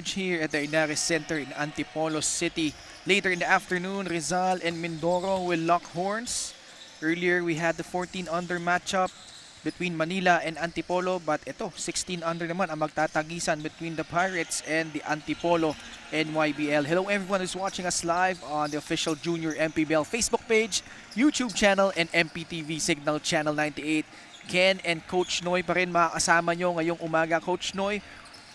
Here at the Ynares Center in Antipolo City. Later in the afternoon, Rizal and Mindoro will lock horns. Earlier, we had the 14 under matchup between Manila and Antipolo, but ito, 16 under naman ang magtatagisan between the Pirates and the Antipolo NYBL. Hello everyone who's watching us live on the official Junior MPBL Facebook page, YouTube channel, and MPTV Signal Channel 98. Ken and Coach Noy pa rin makakasama nyo ngayong umaga. Coach Noy,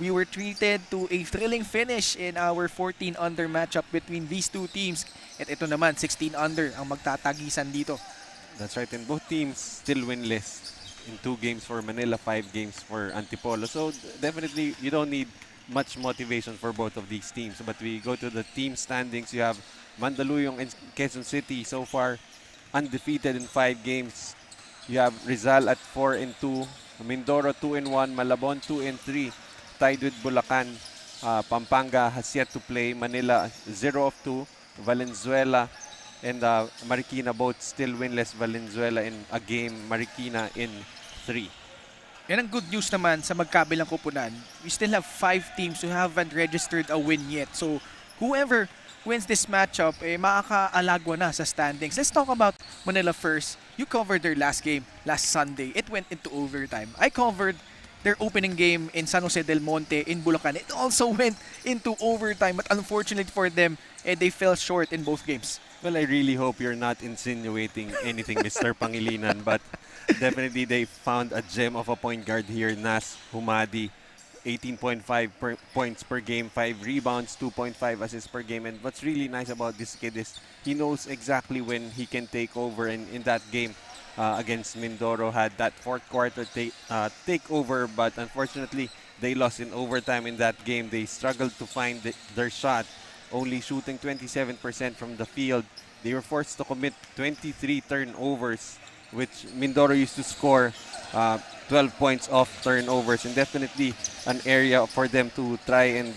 we were treated to a thrilling finish in our 14 under matchup between these two teams. At ito naman, 16 under ang magtatagisan dito. That's right, and both teams still winless in 2 games for Manila, 5 games for Antipolo. So definitely you don't need much motivation for both of these teams. But we go to the team standings. You have Mandaluyong and Quezon City so far undefeated in 5 games. You have Rizal at 4-2, Mindoro 2-1, Malabon 2-3, tied with Bulacan. Pampanga has yet to play. Manila 0-2, Valenzuela and Marikina both still winless. Valenzuela in a game, Marikina in 3. Yan ang good news naman sa magkabilang kupunan. We still have 5 teams who haven't registered a win yet. So whoever wins this matchup, makakaalagwa na sa standings. Let's talk about Manila first. You covered their last game last Sunday. It went into overtime. I covered their opening game in San Jose del Monte in Bulacan. It also went into overtime, but unfortunately for them, they fell short in both games. Well, I really hope you're not insinuating anything, Mr. Pangilinan, but definitely they found a gem of a point guard here, Nas Humadi. 18.5 points per game, 5 rebounds, 2.5 assists per game. And what's really nice about this kid is he knows exactly when he can take over. And in that game against Mindoro, had that fourth quarter takeover, but unfortunately they lost in overtime in that game. They struggled to find their shot, only shooting 27% from the field. They were forced to commit 23 turnovers, which Mindoro used to score 12 points off turnovers, and definitely an area for them to try and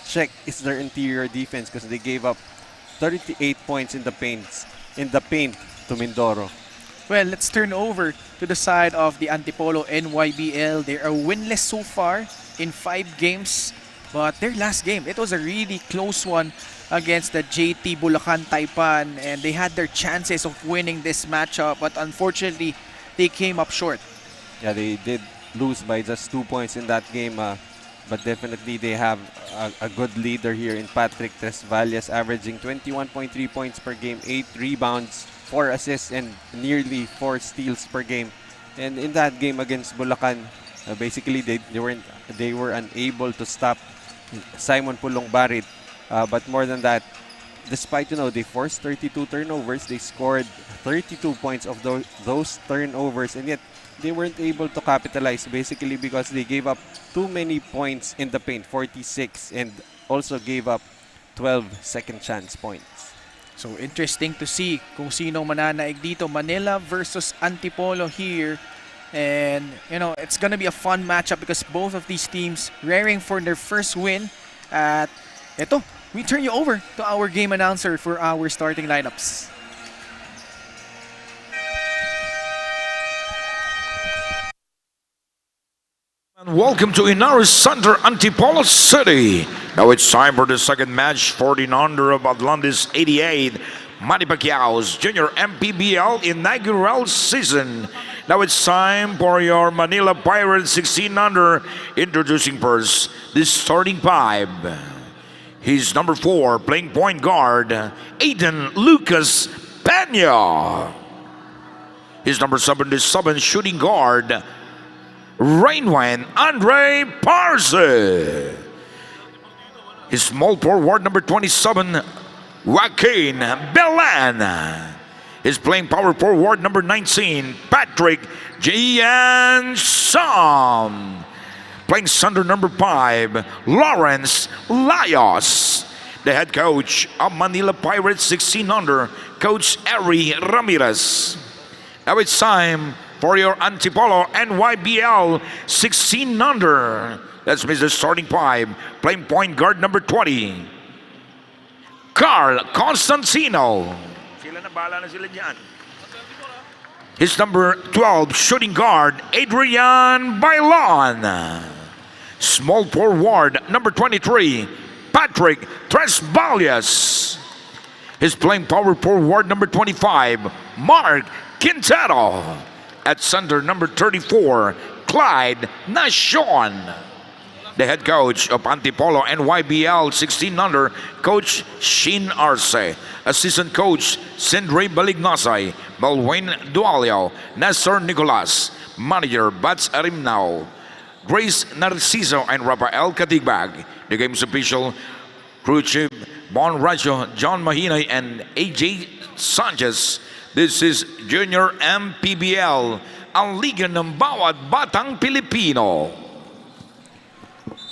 check is their interior defense, because they gave up 38 points in the paint to Mindoro. Well, let's turn over to the side of the Antipolo NYBL. They are winless so far in 5 games, but their last game, it was a really close one against the JT Bulacan Taipan, and they had their chances of winning this matchup, but unfortunately they came up short. Yeah, they did lose by just 2 points in that game, but definitely they have a good leader here in Patrick Tresvalles, averaging 21.3 points per game, 8 rebounds, 4 assists, and nearly 4 steals per game. And in that game against Bulacan, basically they were unable to stop Simon Pulong Barit. But more than that, despite they forced 32 turnovers, they scored 32 points of those turnovers, and yet they weren't able to capitalize, basically because they gave up too many points in the paint, 46, and also gave up 12 second chance points. So interesting to see kung sino mananaig dito. Manila versus Antipolo here. And, it's gonna be a fun matchup because both of these teams raring for their first win. At ito, we turn you over to our game announcer for our starting lineups. Welcome to Ynares Center, Antipolo City. Now it's time for the second match, 14 under of Atlantis 88, Manny Pacquiao's Junior MPBL Inaugural season. Now it's time for your Manila Pirates 16 under. Introducing first the starting 5. He's number 4, playing point guard, Aiden Lucas Peña. He's number 77, shooting guard, Rainwan Andre Parse. His small forward, number 27, Joaquin Belan. His playing power forward, number 19, Patrick Giansam. Playing center, number 5, Lawrence Layos. The head coach of Manila Pirates 16 under, Coach Ari Ramirez. Now it's time for your Antipolo NYBL 16 under. That's Mr. Starting 5, playing point guard, number 20, Carl Constantino. Sila na, bahala na sila dyan. His number 12, shooting guard, Adrian Bailon. Small forward, number 23, Patrick Tresvalias. He's playing power forward, number 25, Mark Quintero. At center, number 34, Clyde Nashon. The head coach of Antipolo and YBL 16U, Coach Shin Arce. Assistant coach, Sindre Balignasay, Melwin Dualio, Nestor Nicolas. Manager, Bats Arimnao, Grace Narciso, and Rafael Katigbag. The game's official, crew chief, Bon Rajo, John Mahinay, and AJ Sanchez. This is Junior MPBL, ang liga ng bawat batang Pilipino.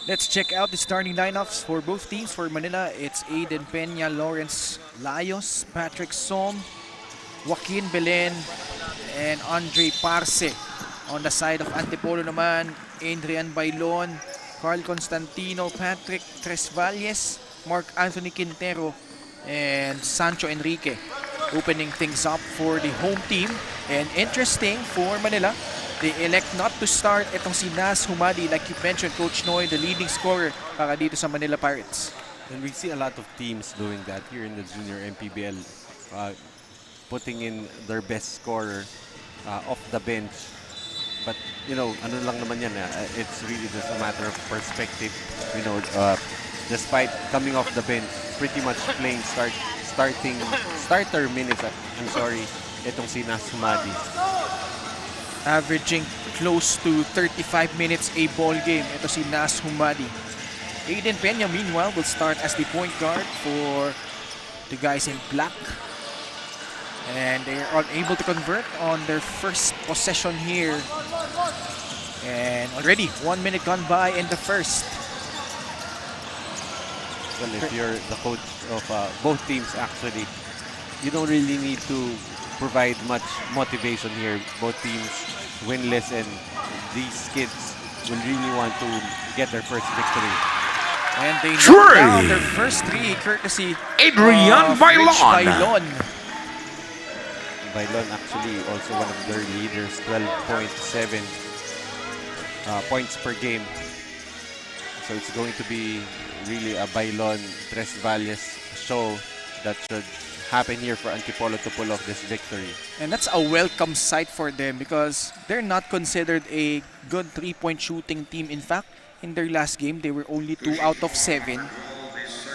Let's check out the starting lineups for both teams. For Manila, it's Aiden Peña, Lawrence Layos, Patrick Som, Joaquin Belen, and Andre Parse. On the side of Antipolo naman, Adrian Bailon, Carl Constantino, Patrick Tresvalias, Mark Anthony Quintero, and Sancho Enrique. Opening things up for the home team. And interesting for Manila, they elect not to start itong si Nas Humadi, like you mentioned, Coach Noy, the leading scorer para dito sa Manila Pirates. And we see a lot of teams doing that here in the junior MPBL, putting in their best scorer off the bench. But, you know, ano lang naman yan, it's really just a matter of perspective. You know, despite coming off the bench, pretty much playing starter minutes, itong si Nas Humadi. Averaging close to 35 minutes a ball game. Ito si Nas Humadi. Aiden Peña, meanwhile, will start as the point guard for the guys in black. And they are unable to convert on their first possession here. And already 1 minute gone by in the first. Well, if you're the coach of both teams, actually, you don't really need to provide much motivation here. Both teams winless, and these kids will really want to get their first victory. And they knock down their first three courtesy Adrian of Bailon. Rich Bailon. Bailon actually also one of their leaders, 12.7 points per game. So it's going to be really a Bailon Tresvalias show that should happen here for Antipolo to pull off this victory. And that's a welcome sight for them because they're not considered a good three-point shooting team. In fact, in their last game, they were only 2 out of 7.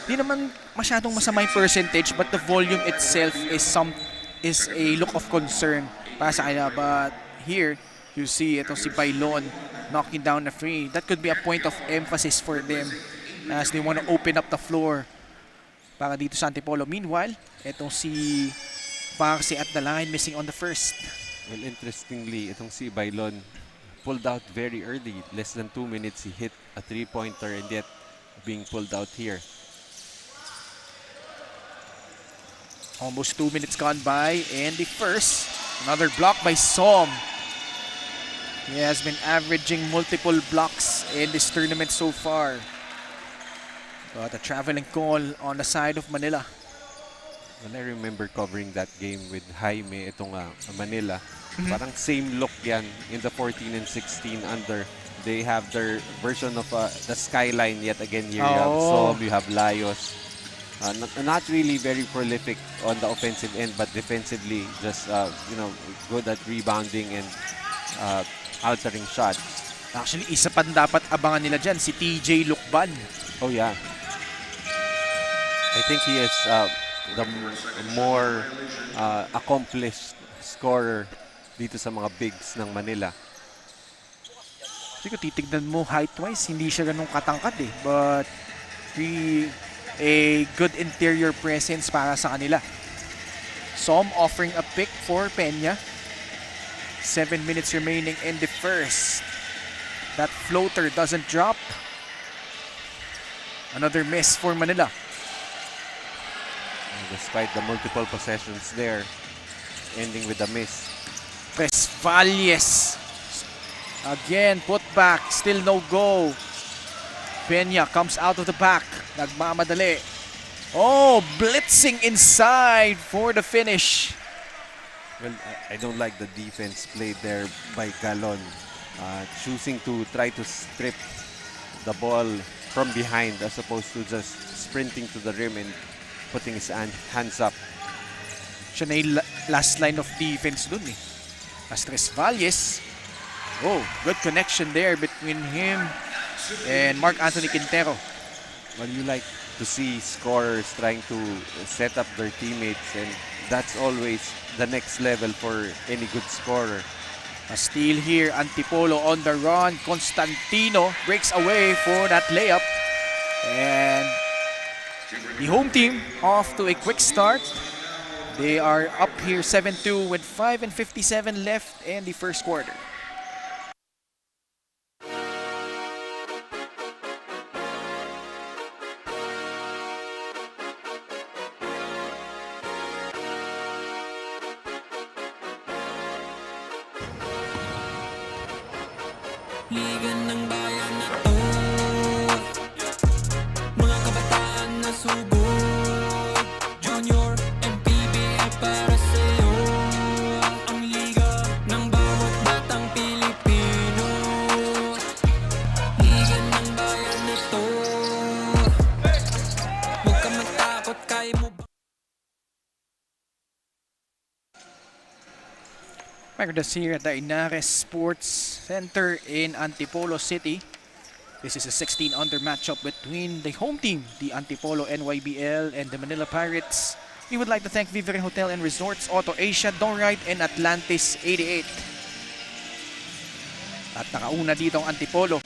Di naman masyadong masama yung percentage, but the volume itself is a look of concern para sa kanila. But here, you see ito si Bailon knocking down the free. That could be a point of emphasis for them as they want to open up the floor para dito sa Antipolo. Meanwhile, itong si Parse at the line, missing on the first. Well, interestingly, itong si Bailon pulled out very early. Less than 2 minutes, he hit a three-pointer and yet being pulled out here. Almost 2 minutes gone by, and the first, another block by Som. He has been averaging multiple blocks in this tournament so far. But a traveling call on the side of Manila. When I remember covering that game with Jaime, itong Manila, parang same look yan in the 14 and 16 under. They have their version of the skyline yet again here. You have Som, you have Layos. Not really very prolific on the offensive end, but defensively just good at rebounding and altering shots. Actually, isa pa dapat abangan nila dyan, si TJ Lukban. Oh yeah. I think he is the more accomplished scorer dito sa mga bigs ng Manila. Kasi kung titignan mo height-wise, hindi siya ganun katangkad eh. But a good interior presence para sa kanila. Som offering a pick for Peña. 7 minutes remaining in the first. That floater doesn't drop. Another miss for Manila. And despite the multiple possessions there, ending with a miss. Tresvalias. Again, put back. Still no go. Peña comes out of the back. Nagmamadali. Oh, blitzing inside for the finish. Well, I don't like the defense played there by Galon. Choosing to try to strip the ball from behind as opposed to just sprinting to the rim and putting his hands up. Siya na yung last line of defense dun eh. Astres Valles. Oh, good connection there between him and Mark Anthony Quintero. Well, you like to see scorers trying to set up their teammates, and that's always the next level for any good scorer. A steal here, Antipolo on the run. Constantino breaks away for that layup. And the home team off to a quick start. They are up here 7-2 with 5:57 left in the first quarter. Liga ng bayan na to, mga kabataan na subok, Junior, MPBL para sa'yo. Ang liga ng bawat batang Pilipino. Liga ng bayan na to, huwag ka matakot, kaya mo ba? Magdas here at the Ynares Sports Center in Antipolo City. This is a 16-under matchup between the home team, the Antipolo NYBL, and the Manila Pirates. We would like to thank Vivere Hotel and Resorts, Auto Asia, Dorite, and Atlantis 88. At nakauna dito ang Antipolo.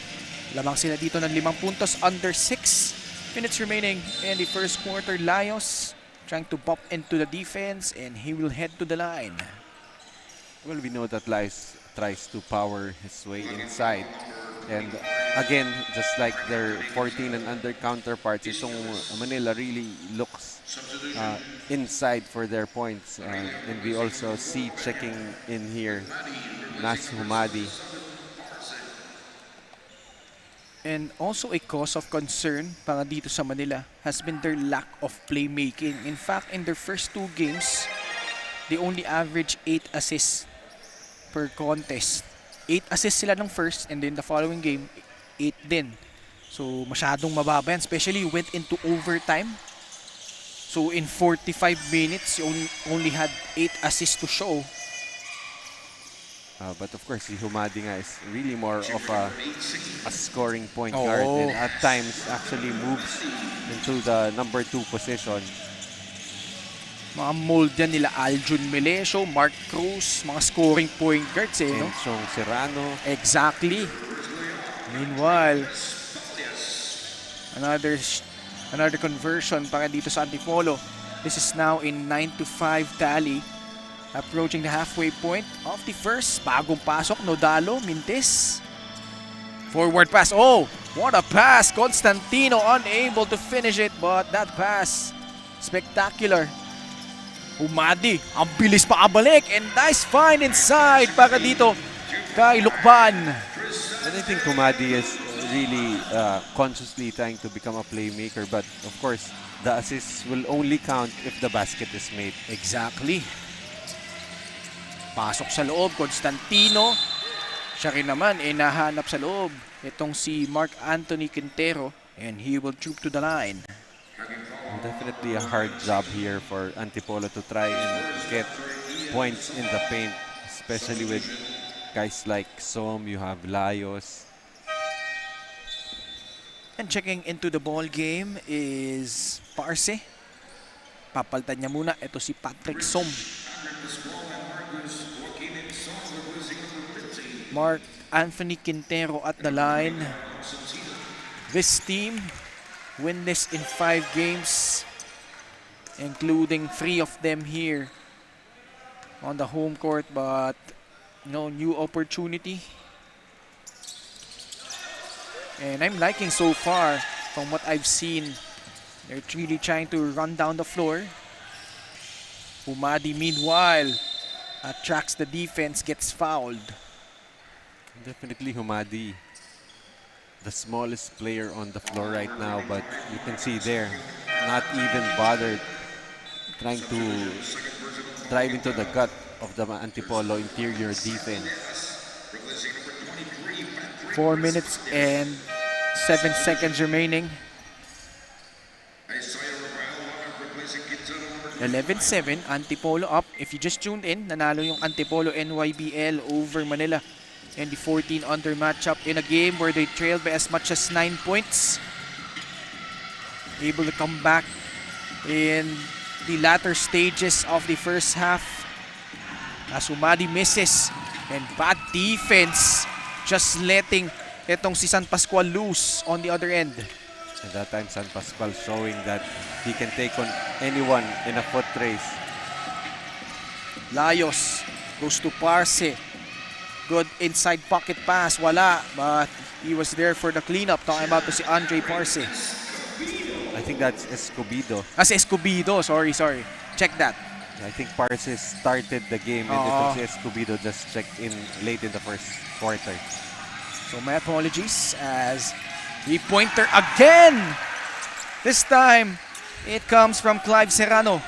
Lamang sila dito ng 5 puntos, under 6 minutes remaining in the first quarter. Laios trying to bump into the defense, and he will head to the line. Well, we know that Lice tries to power his way inside. And again, just like their 14 and under counterparts, itong Manila really looks inside for their points. And we also see checking in here, Nas Humadi. And also a cause of concern para dito sa Manila has been their lack of playmaking. In fact, in their first 2 games, they only average 8 assists per contest. 8 assists sila ng first, and then the following game, 8 din. So masyadong mababa yan, especially went into overtime. So in 45 minutes, you only had 8 assists to show. But of course, si Humadi nga is really more of a scoring point guard, and at times actually moves into the number 2 position. Mga mold yan nila Aljun Melesio, Mark Cruz, mga scoring point guards eh, no? Enchong Serrano. Exactly. Meanwhile, another conversion para dito sa Antipolo. This is now in 9-5 tally. Approaching the halfway point of the first. Bagong pasok, Nodalo, Mintes. Forward pass. Oh, what a pass. Constantino unable to finish it, but that pass, spectacular. Humadi, ang bilis pa kabalik, and nice find inside para dito kay Lukban. And I think Humadi is really consciously trying to become a playmaker, but of course, the assists will only count if the basket is made. Exactly. Pasok sa loob, Constantino. Siya rin naman, nahanap sa loob. Itong si Mark Anthony Quintero, and he will troop to the line. Definitely a hard job here for Antipolo to try and get points in the paint, especially with guys like Som, you have Laios. And checking into the ball game is Parse. Papaltan niya muna. Ito si Patrick Som. Mark Anthony Quintero at the line. This team win this in 5 games, including 3 of them here on the home court, but no new opportunity. And I'm liking so far from what I've seen. They're really trying to run down the floor. Humadi meanwhile attracts the defense, gets fouled. Definitely Humadi, the smallest player on the floor right now, but you can see there, not even bothered trying to drive into the gut of the Antipolo interior defense. 4 minutes and 7 seconds remaining. 11-7, Antipolo up. If you just tuned in, nanalo yung Antipolo NYBL over Manila in the 14 under matchup in a game where they trailed by as much as 9 points. Able to come back in the latter stages of the first half as Umadi misses and bad defense, just letting itong si San Pascual loose on the other end. At that time, San Pascual showing that he can take on anyone in a foot race. Layos goes to Parce. Good inside pocket pass. Wala. But he was there for the cleanup. Talking about to si Andre Parce. I think that's Escobedo. Si Escobedo. Sorry. Check that. I think Parse started the game and it was Escobedo just checked in late in the first quarter. So my apologies as three-pointer again. This time, it comes from Clive Serrano.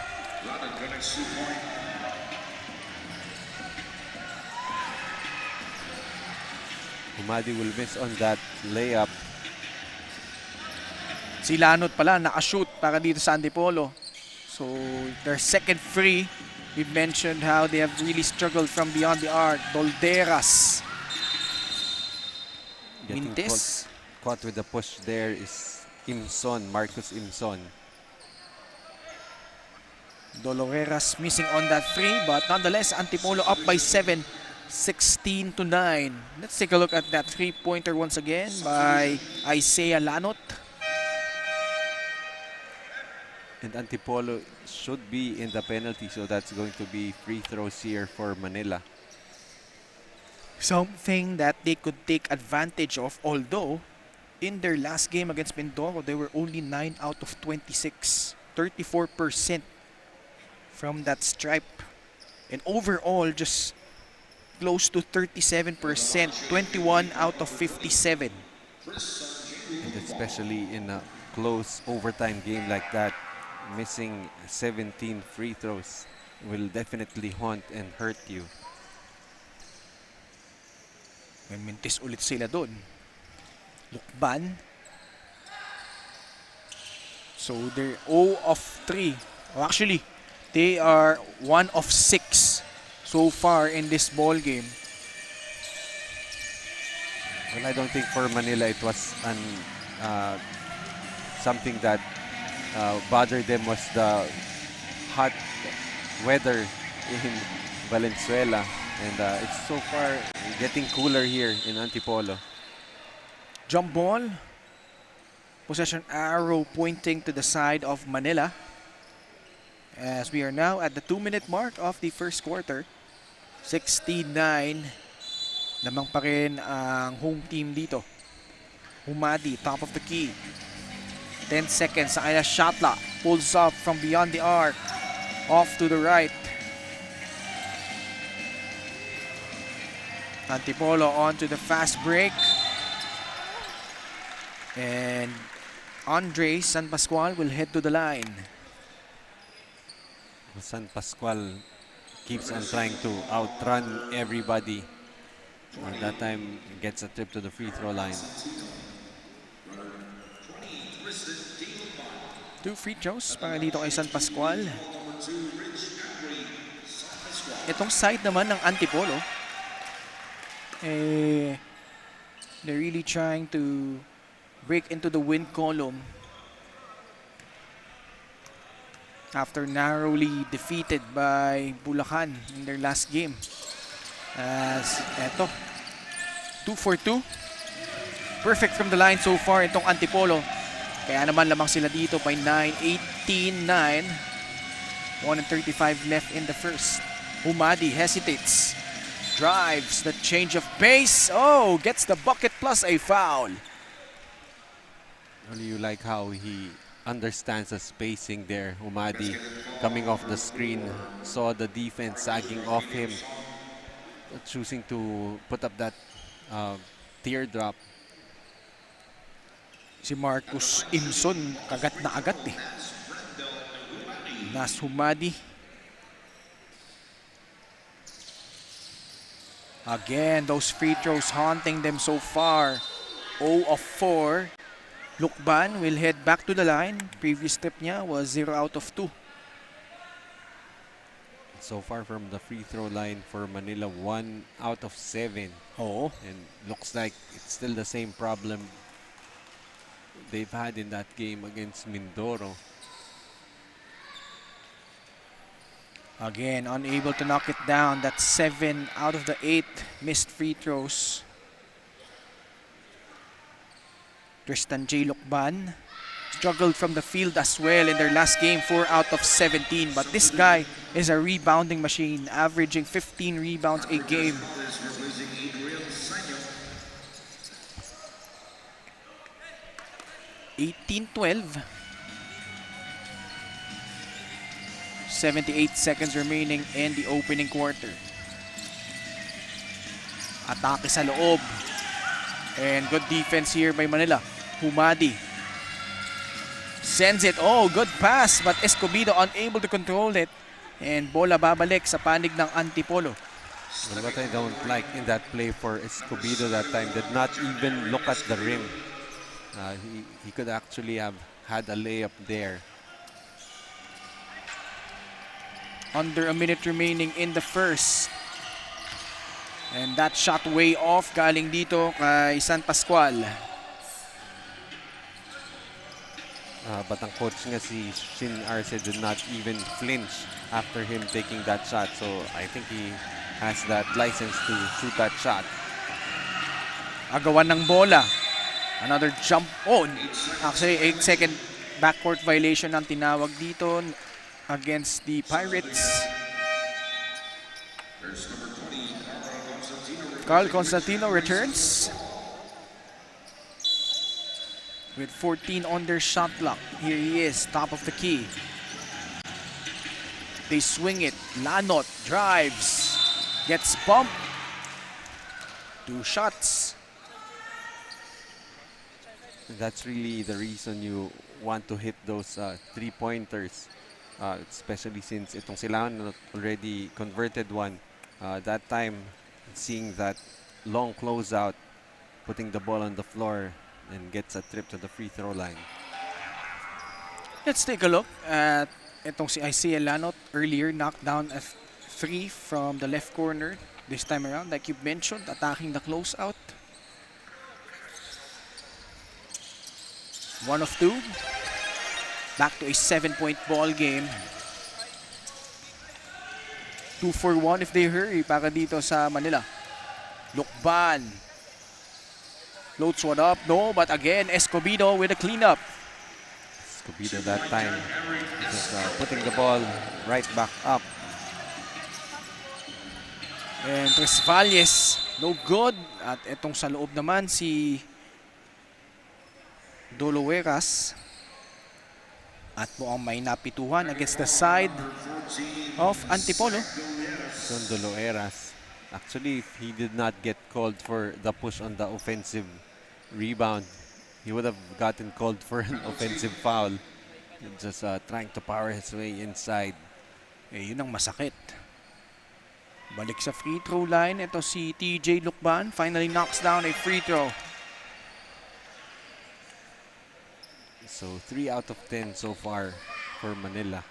Umadi will miss on that layup. Si Lanot pala nakashoot para dito sa Antipolo. So their second free. We've mentioned how they have really struggled from beyond the arc. Dolderas. Getting Mintes. caught with the push there is Imson, Marcus Imson. Doloreras missing on that free, but nonetheless, Antipolo up by 7, 16-9. Let's take a look at that three-pointer once again by Isaiah Lanot. And Antipolo should be in the penalty, so that's going to be free throws here for Manila. Something that they could take advantage of, although in their last game against Mindoro, they were only 9 out of 26, 34% from that stripe. And overall, just close to 37%, 21 out of 57. And especially in a close overtime game like that, missing 17 free throws will definitely haunt and hurt you. May mintis ulit sila doon. Lukban. So they're 0 of 3. Well, actually, they are 1 of 6 so far in this ball game. Well, I don't think for Manila it was something that bothered them was the hot weather in Valenzuela. And it's so far getting cooler here in Antipolo. Jump ball. Possession arrow pointing to the side of Manila. As we are now at the 2-minute mark of the first quarter. 69 lamang pa rin ang home team dito. Humadi, top of the key. 10 seconds sa kanya Shatla. Pulls up from beyond the arc. Off to the right. Antipolo onto the fast break. And Andre San Pascual will head to the line. San Pascual keeps on trying to outrun everybody. And that time gets a trip to the free throw line. 2 free throws para dito kay San Pascual. Itong side naman ng Antipolo, they're really trying to break into the win column after narrowly defeated by Bulacan in their last game. As eto, 2 for 2. Perfect from the line so far itong Antipolo. Kaya naman lamang sila dito by 9, 18-9. 1:35 left in the first. Humadi hesitates. Drives the change of pace. Oh, gets the bucket plus a foul. Really, you like how he understands the spacing there. Humadi coming off the screen, saw the defense sagging off him, choosing to put up that teardrop. Si Marcus Imson, kagat na agat eh. Nas Humadi. Again, those free throws haunting them so far. 0 of 4. Lukban will head back to the line. Previous step niya was 0 out of 2. So far from the free throw line for Manila, 1 out of 7. Oo. And looks like it's still the same problem they've had in that game against Mindoro. Again, unable to knock it down. That's 7 out of the 8 missed free throws. Tristan J. Lukban struggled from the field as well in their last game, 4 out of 17. But this guy is a rebounding machine, averaging 15 rebounds a game. (18-12). 78 seconds remaining in the opening quarter. Atake sa loob. And good defense here by Manila. Humadi sends it. Oh, good pass. But Escobedo unable to control it. And bola babalik sa panig ng Antipolo. And what I don't like in that play for Escobedo that time, did not even look at the rim. He could actually have had a layup there. Under a minute remaining in the first. And that shot way off galing dito kay San Pascual. But ang coach nga si Ynares did not even flinch after him taking that shot. So I think he has that license to shoot that shot. Agawan ng bola. Another jump. Oh, actually 8-second backcourt violation ang tinawag dito against the Pirates. Carl Constantino returns with 14 on their shot clock. Here he is, top of the key. They swing it. Lanot drives. Gets bumped. 2 shots. That's really the reason you want to hit those 3-pointers. Especially since itong Silangan already converted one. That time, seeing that long closeout, putting the ball on the floor and gets a trip to the free throw line. Let's take a look at itong si Isaiah Lanot. Earlier, knocked down a 3 from the left corner. This time around, like you mentioned, attacking the closeout. 1 of 2. Back to a 7-point ball game. 2 for 1 if they hurry para dito sa Manila. Lukban. Floats one up. No, but again, Escobedo with a cleanup. Escobedo that time just putting the ball right back up. And Tres Valles, no good. At itong sa loob naman si Doloeras. At mukhang may napituhan against the side of Antipolo. Son Doloeras. Actually, if he did not get called for the push on the offensive rebound, he would have gotten called for an offensive foul. Just trying to power his way inside. Eh, yun ang masakit. Balik sa free throw line. Ito si TJ Lukban. Finally knocks down a free throw. So 3 out of 10 so far for Manila.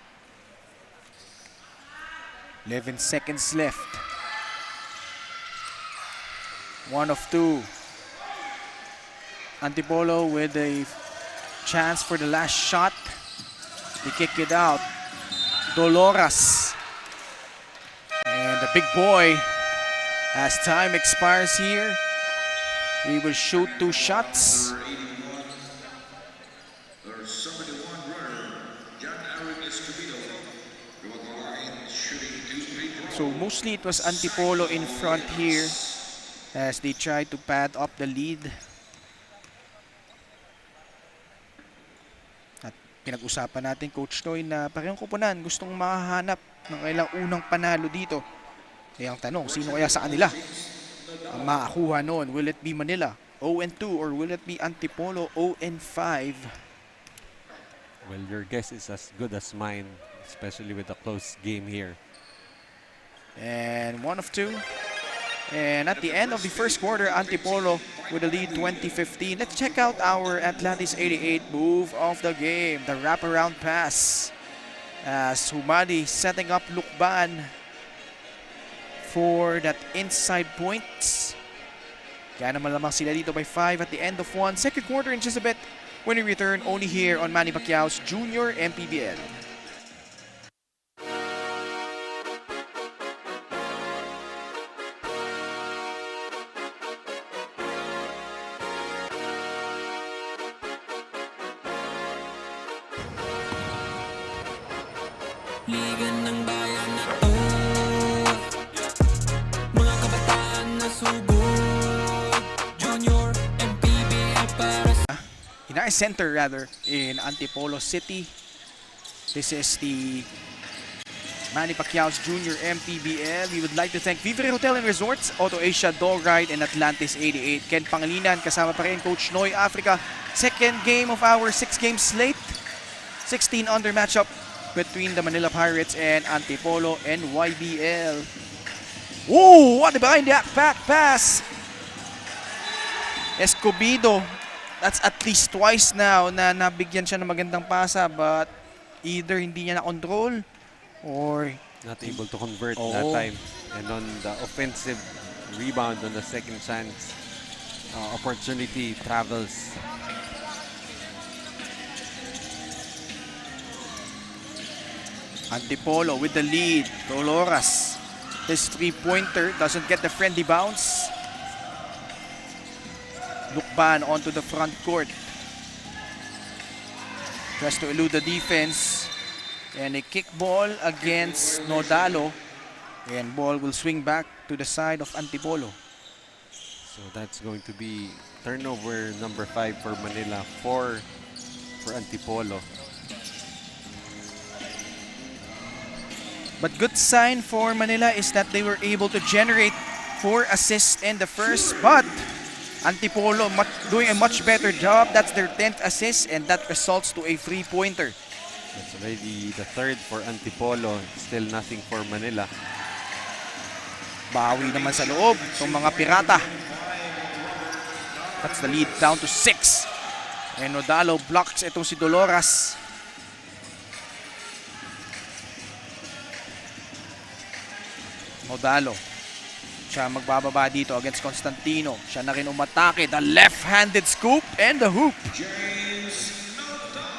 11 seconds left. 1 of 2. Antipolo with a chance for the last shot. They kick it out. Doloras. And the big boy, as time expires here, he will shoot 2 shots. So mostly it was Antipolo in front here as they tried to pad up the lead. At pinag-usapan natin, Coach Toy, na parehong kupunan gustong makahanap ng kailang unang panalo dito. Eh ang tanong, sino kaya sa kanila ang makakuha noon? Will it be Manila 0-2 or will it be Antipolo 0-5? Well, your guess is as good as mine, especially with a close game here. And 1 of 2. And at the end of the first quarter, Antipolo with the lead 20-15. Let's check out our Atlantis 88 move of the game, the wraparound pass. As Humadi setting up Lukban for that inside points. Kaya naman lamang sila dito by 5 at the end of 1. Second quarter in just a bit when we return only here on Manny Pacquiao's Junior MPBL. Liga ng bayan na to, mga kabataan na sugod, Junior MPBL para sa Ynares Center rather in Antipolo City. This is the Manny Pacquiao's Junior MPBL. We would like to thank Vivere Hotel and Resorts, Auto Asia, Dog Ride, and Atlantis 88. Ken Pangilinan, kasama pa rin Coach Noy Africa. Second game of our 6-game slate. 16 under matchup between the Manila Pirates and Antipolo NYBL. Whoa! What a behind the back pass! Escobedo. That's at least twice now na nabigyan siya ng magandang pasa, but either hindi niya na-control or Not able to convert that time. And on the offensive rebound on the second chance, opportunity travels. Antipolo with the lead. Doloras. His three-pointer doesn't get the friendly bounce. Lukban onto the front court. Tries to elude the defense. And a kick ball against Nodalo. And ball will swing back to the side of Antipolo. So that's going to be turnover number 5 for Manila, 4 for Antipolo. But good sign for Manila is that they were able to generate 4 assists in the first, but Antipolo doing a much better job. That's their 10th assist, and that results to a three-pointer. That's already the 3rd for Antipolo. Still nothing for Manila. Bawi naman sa loob itong mga pirata. That's the lead down to 6. And Nodalo blocks itong si Doloras. Nodalo. Siya magbababa dito against Constantino. Siya na rin umatake. The left-handed scoop and the hoop.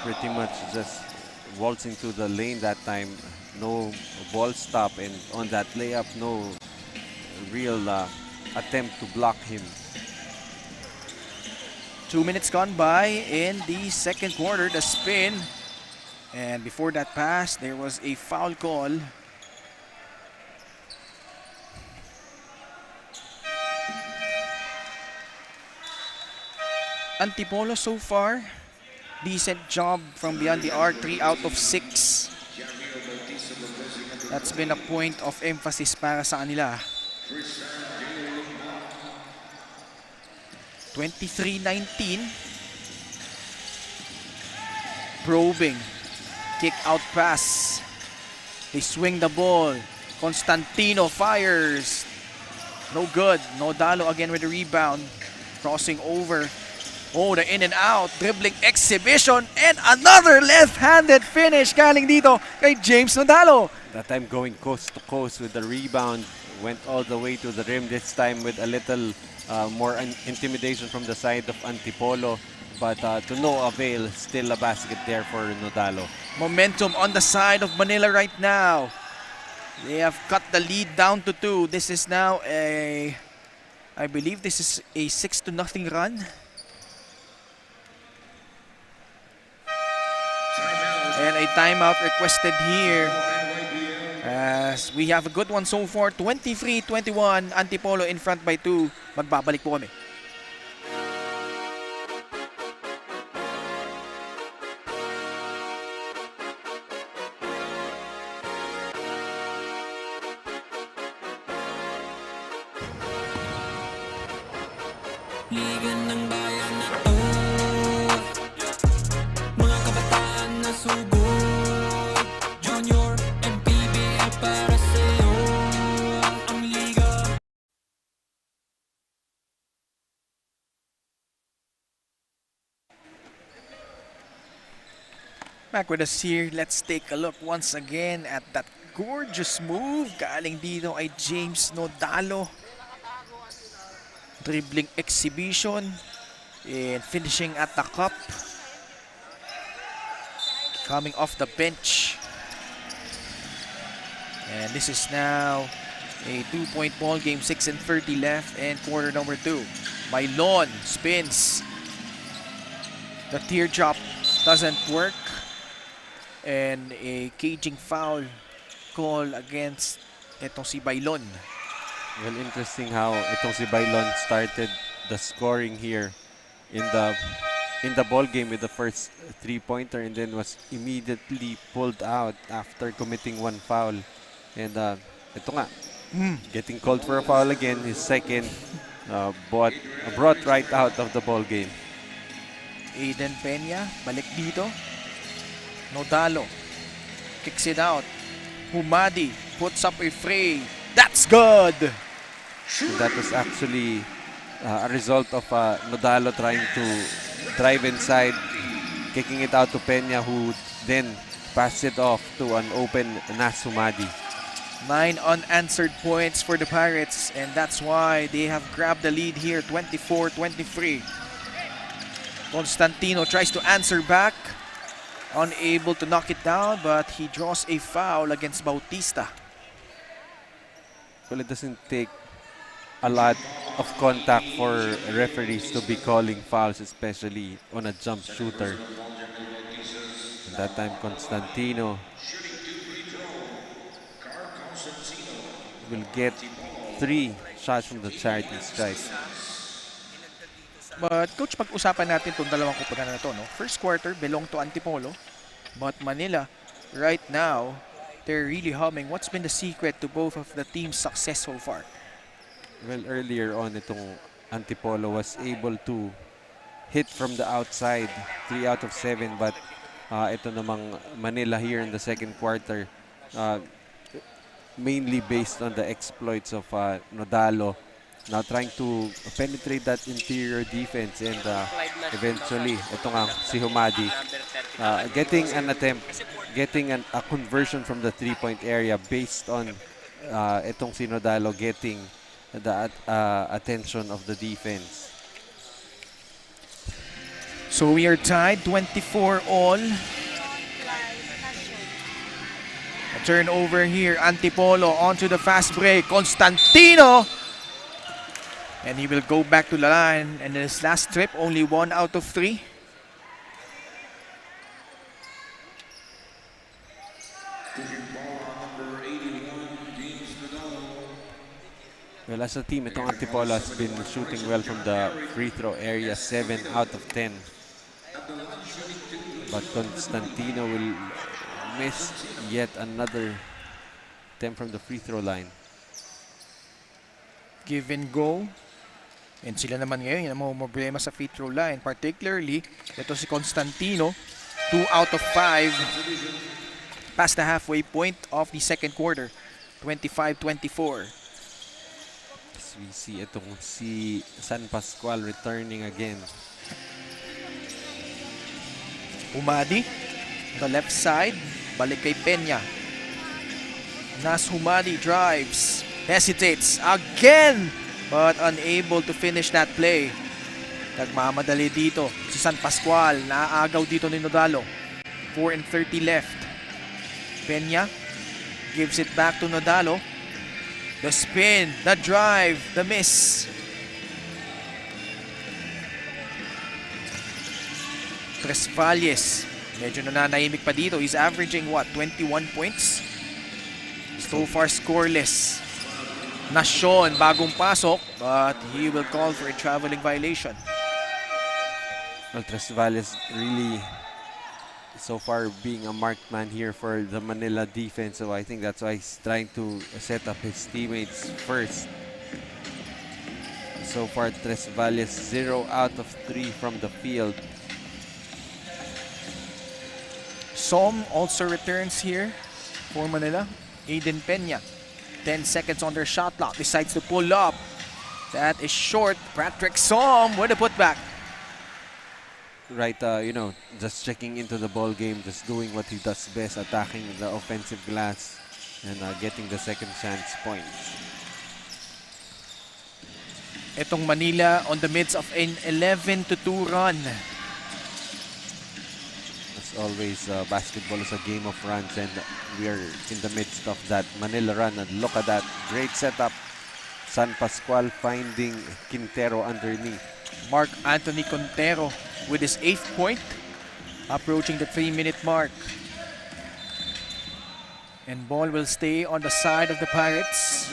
Pretty much just waltzing to the lane that time. No ball stop, and on that layup, no real attempt to block him. 2 minutes gone by in the second quarter. The spin. And before that pass, there was a foul call. Antipolo so far, decent job from beyond the arc, 3 out of 6. That's been a point of emphasis para sa kanila. 23-19. Probing. Kick out pass. They swing the ball. Constantino fires. No good. Nodalo again with the rebound. Crossing over. Oh, the in and out, dribbling exhibition, and another left-handed finish galing dito kay James Nodalo. That time going coast to coast with the rebound. Went all the way to the rim, this time with a little more intimidation from the side of Antipolo. But to no avail, still a basket there for Nodalo. Momentum on the side of Manila right now. They have cut the lead down to 2. This is now I believe this is a 6-0 run. And a timeout requested here. As we have a good one so far. 23-21. Antipolo in front by 2. Magbabalik po kami. Liga ng bayan na Back with us here, let's take a look once again at that gorgeous move. Galing dito ay James Nodalo. Dribbling exhibition and finishing at the cup. Coming off the bench. And this is now a 2-point ball game, 6:30 left and quarter number 2. Bailon spins. The teardrop doesn't work. And a caging foul call against itong si Bailon. Well, interesting how itong si Bailon started the scoring here in the ball game with the first 3-pointer and then was immediately pulled out after committing one foul. And ito nga, getting called for a foul again, his second, brought right out of the ball game. Aiden Peña, balik dito. Nodalo kicks it out. Humadi puts up a fray. That's good! And that was actually a result of Nodalo trying to drive inside, kicking it out to Peña, who then passed it off to an open Nas Humadi. 9 unanswered points for the Pirates, and that's why they have grabbed the lead here, 24-23. Constantino tries to answer back. Unable to knock it down, but he draws a foul against Bautista. Well, it doesn't take a lot of contact for referees to be calling fouls, especially on a jump shooter. At that time, Constantino will get 3 shots from the charity stripe. But coach, pag-usapan natin itong dalawang kupunan na ito, no? First quarter belong to Antipolo, but Manila right now, they're really humming. What's been the secret to both of the teams' success so far? Well, earlier on, itong Antipolo was able to hit from the outside, 3 out of 7, but ito namang Manila here in the second quarter, mainly based on the exploits of Nodalo, now trying to penetrate that interior defense, and eventually, ito nga, si Humadi getting an attempt, getting a conversion from the 3-point area based on itong si Nodalo getting the attention of the defense. So we are tied, 24 all. A turnover here, Antipolo onto the fast break. Constantino! And he will go back to the line. And in his last trip, only 1 out of 3. Well, as a team, itong Antipolo has been shooting well from the free throw area, 7 out of 10. But Constantino will miss yet another attempt from the free throw line. Give and go. And sila naman ngayon, yung mga problema sa free throw line. Particularly, ito si Constantino, 2 out of 5. Past the halfway point of the second quarter, 25-24. As we see itong si San Pascual returning again. Humadi, the left side, balik kay Peña. Nas Humadi drives, hesitates again, but unable to finish that play. Nagmamadali dito si San Pascual, naaagaw dito ni Nodalo. 4:30 left. Peña gives it back to Nodalo. The spin, the drive, the miss. Tresvalles, medyo nananahimik pa dito. He's averaging what, 21 points? So far scoreless. Nacion, bagong pasok, but he will call for a traveling violation. Well, Tresvalles really so far being a marked man here for the Manila defense, so I think that's why he's trying to set up his teammates first. So far, Tresvalles 0 out of 3 from the field. Som also returns here for Manila. Aiden Peña, 10 seconds on their shot clock, decides to pull up. That is short. Patrick Som with a putback. right, just checking into the ball game, just doing what he does best, attacking the offensive glass and getting the second chance points. Itong Manila on the midst of an 11-2 run. As always, basketball is a game of runs, and we are in the midst of that Manila run. And look at that great setup. San Pascual finding Quintero underneath. Mark Anthony Quintero with his 8th point, approaching the 3-minute mark. And ball will stay on the side of the Pirates.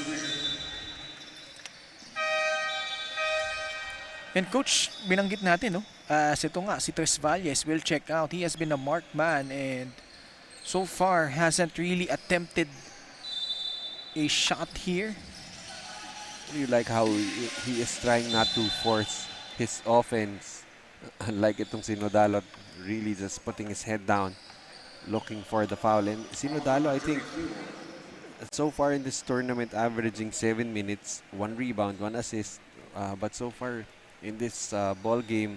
And coach, binanggit natin, no? Ito nga, si Tres Valles will check out. He has been a marked man and so far hasn't really attempted a shot here. You like how he is trying not to force his offense. Unlike itong Sinodalo, really just putting his head down, looking for the foul. And Sinodalo, I think, so far in this tournament, averaging 7 minutes, 1 rebound, 1 assist. But so far in this ball game,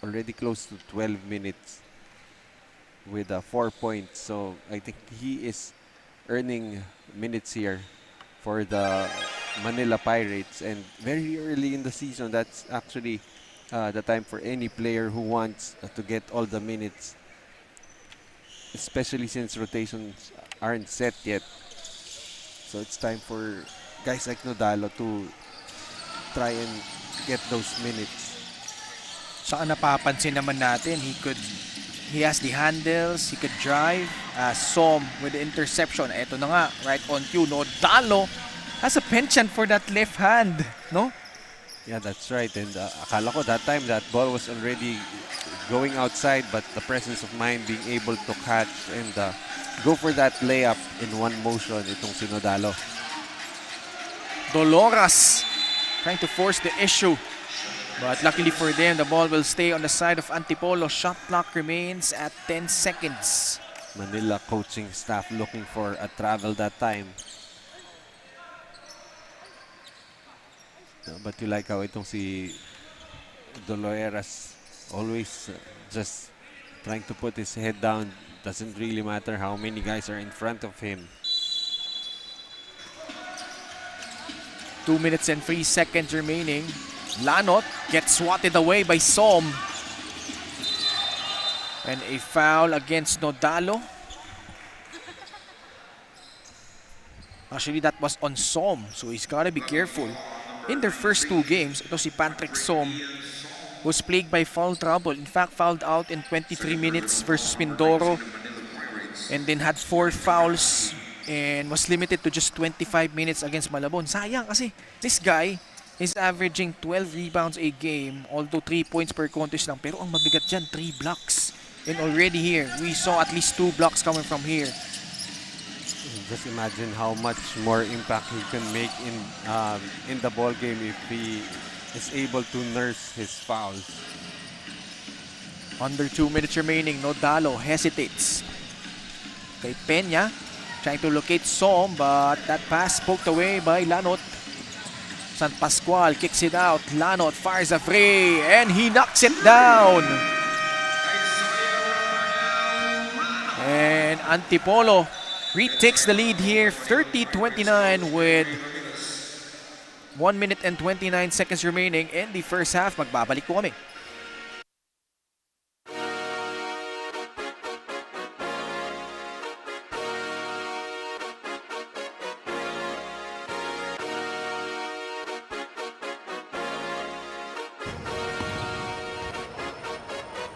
already close to 12 minutes with 4 points. So I think he is earning minutes here for the Manila Pirates, and very early in the season, that's actually the time for any player who wants to get all the minutes, especially since rotations aren't set yet. So it's time for guys like Nodalo to try and get those minutes. Saka napapansin naman natin, he has the handles, he could drive. Som with the interception. Ito na nga, right on cue. Nodalo has a penchant for that left hand, no? Yeah, that's right. And akala ko that time that ball was already going outside, but the presence of mind being able to catch and go for that layup in one motion, itong Sinodalo. Doloras trying to force the issue. But luckily for them, the ball will stay on the side of Antipolo. Shot clock remains at 10 seconds. Manila coaching staff looking for a travel that time. But you like how itong si Doloeras always just trying to put his head down. Doesn't really matter how many guys are in front of him. 2 minutes and 3 seconds remaining. Lanot gets swatted away by Som. And a foul against Nodalo. Actually, that was on Som, so he's gotta be careful. In their first 2 games, ito si Patrick Som was plagued by foul trouble. In fact, fouled out in 23 minutes versus Mindoro, and then had 4 fouls and was limited to just 25 minutes against Malabon. Sayang kasi this guy is averaging 12 rebounds a game, although 3 points per contest lang. Pero ang mabigat dyan, 3 blocks. And already here, we saw at least 2 blocks coming from here. Just imagine how much more impact he can make in the ball game if he is able to nurse his fouls. Under 2 minutes remaining, Nodalo hesitates. Kay Peña, trying to locate Som, but that pass poked away by Lanot. San Pascual kicks it out. Lanot fires a free, and he knocks it down. And Antipolo retakes the lead here, 30-29 with 1 minute and 29 seconds remaining in the first half. Magbabalik po kami.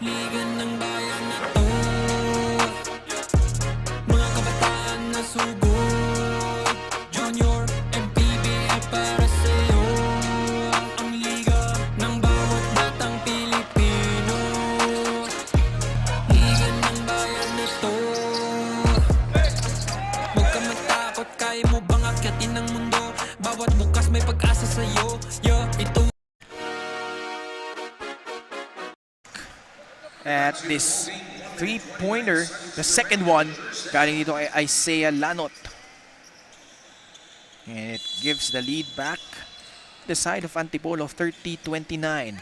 Liga ng bayan na to, mga kabataan na sugod. Junior, MPBL para sa'yo. Ang liga ng bawat batang Pilipino. Liga ng bayan na to. Huwag ka matakot, kaya mo bang akyatin ng mundo? Bawat bukas may pag-asa sa'yo. Ito At this 3-pointer, the second one, galing dito kay Isaiah Lanot. And it gives the lead back the side of Antipolo, 30-29.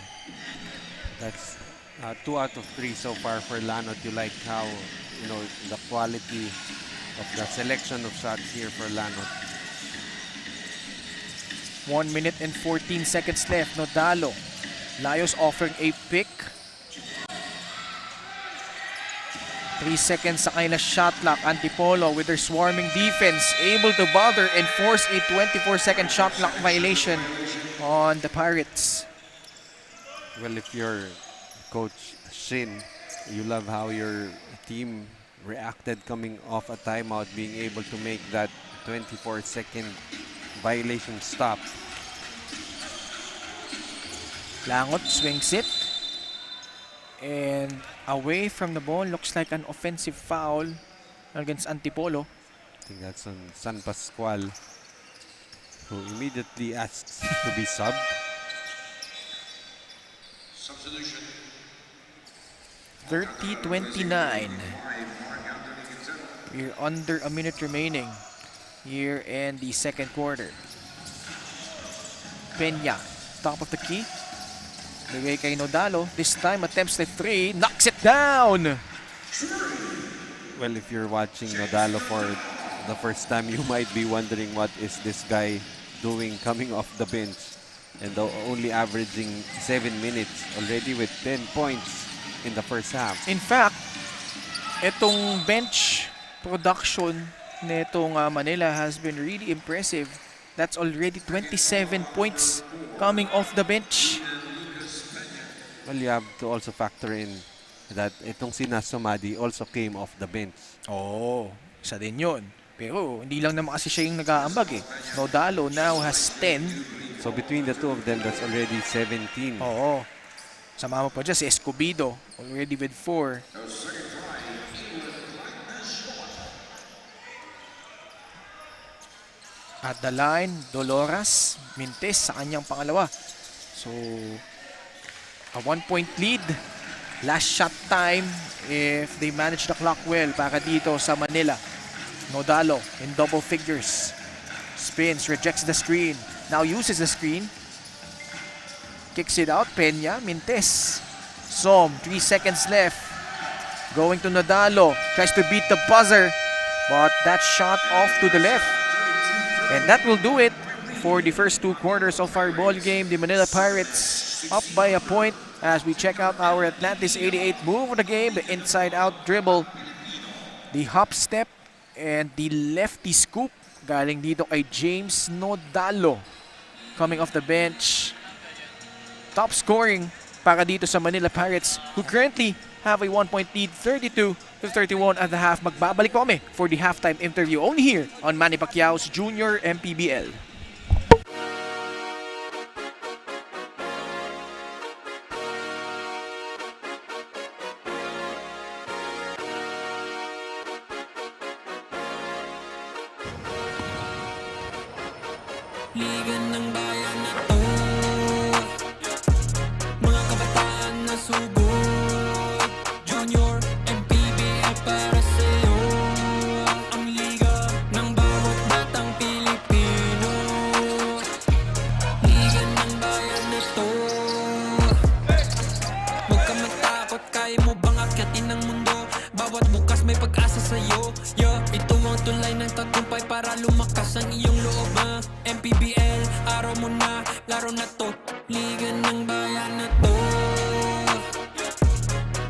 2 out of 3 so far for Lanot. You like how, the quality of the selection of shots here for Lanot. 1 minute and 14 seconds left. Nodalo. Layos offering a pick. 3 seconds sa kanilang shot clock. Antipolo with their swarming defense able to bother and force a 24-second shot clock violation on the Pirates. Well, if you're Coach Shin, you love how your team reacted coming off a timeout, being able to make that 24-second violation stop. Langot swings it. And away from the ball, looks like an offensive foul against Antipolo. I think that's on San Pascual, who immediately asks to be subbed. 30-29. We're under a minute remaining here in the second quarter. Peña, top of the key. Bigay kay Nodalo. This time attempts the three. Knocks it down! Well, if you're watching Nodalo for the first time, you might be wondering what is this guy doing coming off the bench. And only averaging 7 minutes already with 10 points in the first half. In fact, itong bench production nitong Manila has been really impressive. That's already 27 points coming off the bench. Well, you have to also factor in that itong si Nasumadi also came off the bench. Oo, isa din yun. Pero hindi lang naman kasi siya yung nag-aambag eh. Nodalo now has 10. So between the two of them, that's already 17. Oo. Sama mo pa dyan si Escobedo, already with 4. At the line, Dolores Mintes sa kanyang pangalawa. So, a 1-point lead. Last shot time if they manage the clock well para dito sa Manila. Nodalo in double figures. Spins, rejects the screen. Now uses the screen. Kicks it out, Peña, Mintes. Som, 3 seconds left. Going to Nodalo. Tries to beat the buzzer. But that shot off to the left. And that will do it for the first 2 quarters of our ball game. The Manila Pirates up by a point as we check out our Atlantis 88 move of the game. The inside-out dribble. The hop step and the lefty scoop. Galing dito kay James Nodalo. Coming off the bench. Top scoring para dito sa Manila Pirates, who currently have a 1-point lead, 32-31 at the half. Magbabalik po kami for the halftime interview only here on Manny Pacquiao's Junior MPBL. Liga ng bayan na to, mga kabataan na sugod. Junior MPBL para sa'yo, ang liga ng bawat batang Pilipino. Liga ng bayan na to, huwag ka matakot, kaya mo bang akyatin ang mundo? Bawat bukas may pag-asa sa'yo. Ito ang tulay ng tagumpay para lumakas ang iyong loob. MPBL, araw mo na, laro na to. Liga ng bayan na to,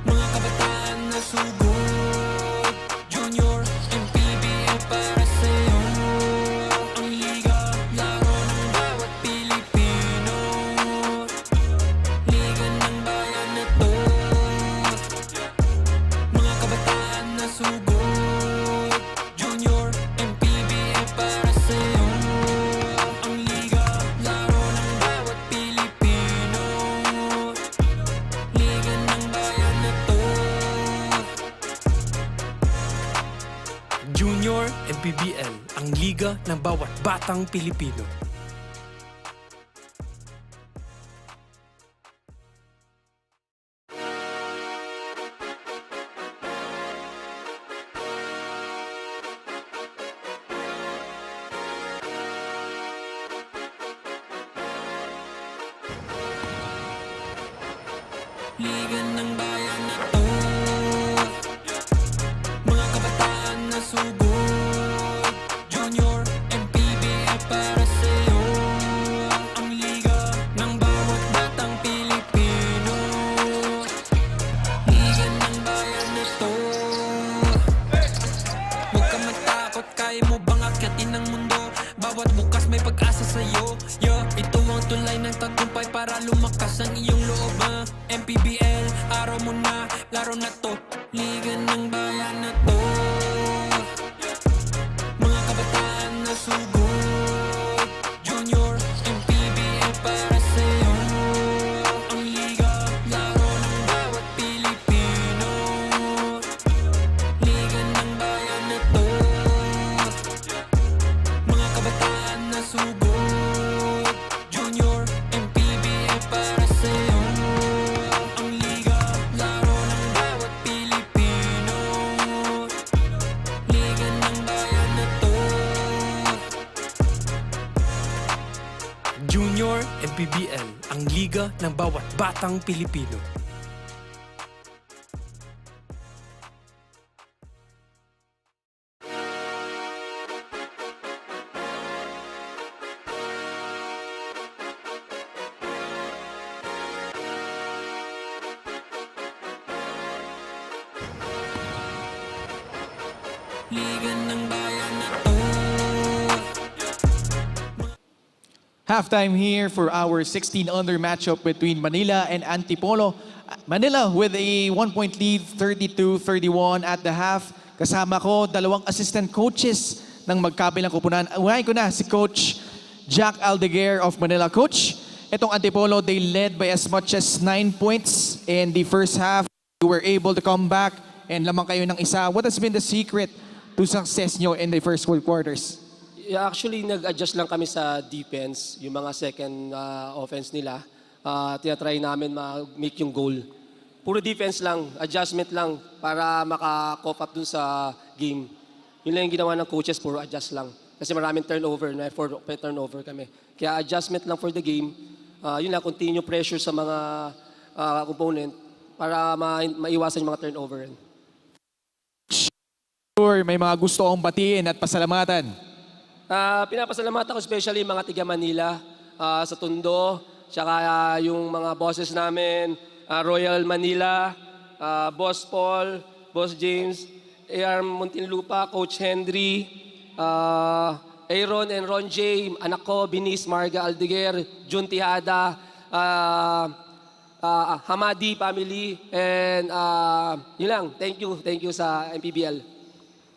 mga kabataan na sugod. Junior MPBL para sa'yo, ang liga, laro ng bawat Pilipino. Liga ng bayan na to, mga kabataan na sugod. Junior MPBL para sa'yo, ang liga, laro ng bawat Pilipino. Liga ng bayan na to, Junior MPBL, ang liga ng bawat batang Pilipino. Liga ng bayan na to, mga kabataan na sugod. Junior, MPBL para sa'yo. Ang liga ng bawat batang Pilipino. Liga ng bayan na to. Huwag ka matakot, kaya mo bang akyatin ang mundo? Bawat bukas may pag-asa sa'yo. Ito ang tulay ng tagumpay para lumakas ang iyong loob. MPBL, araw mo na, laro na to. Liga ng bayan na to, mga kabataan na sugod. Junior, MPBL para sa'yo. Ang liga, laro ng bawat Pilipino. Liga ng bayan na to, mga kabataan na sugod. Junior, MPBL para sa'yo. Ang liga, laro ng bawat Pilipino. Liga ng bayan na to. Junior MPBL, ang liga ng bawat batang Pilipino. Liga ng bayan na to. Halftime here for our 16 under matchup between Manila and Antipolo. Manila with a 1-point lead, 32-31 at the half. Kasama ko, dalawang assistant coaches ng magkabilang kupunan. Unahin ko na si Coach Jack Aldeguer of Manila. Coach, itong Antipolo, they led by as much as 9 points in the first half. You were able to come back and lamang kayo ng isa. What has been the secret to success nyo in the first 4 quarters? Yeah, actually, nag-adjust lang kami sa defense, yung mga second offense nila. Tinatry namin ma-make yung goal. Puro defense lang, adjustment lang para maka-cope up dun sa game. Yun lang yung ginawa ng coaches, puro adjust lang. Kasi maraming turnover, na 4 turnover kami. Kaya adjustment lang for the game. Yun lang, continue pressure sa mga component para maiwasan yung mga turnover. Sure, may mga gusto akong batiin at pasalamatan. Pinapasalamatan ko especially mga tiga Manila sa Tondo, tsaka yung mga bosses namin, Royal Manila, Boss Paul, Boss James, AR Muntinlupa, Coach Henry, Aaron and Ron J, anak ko, Binis, Marga Aldeguer, Jun Tihada, Hamadi family, and yun lang, thank you sa MPBL.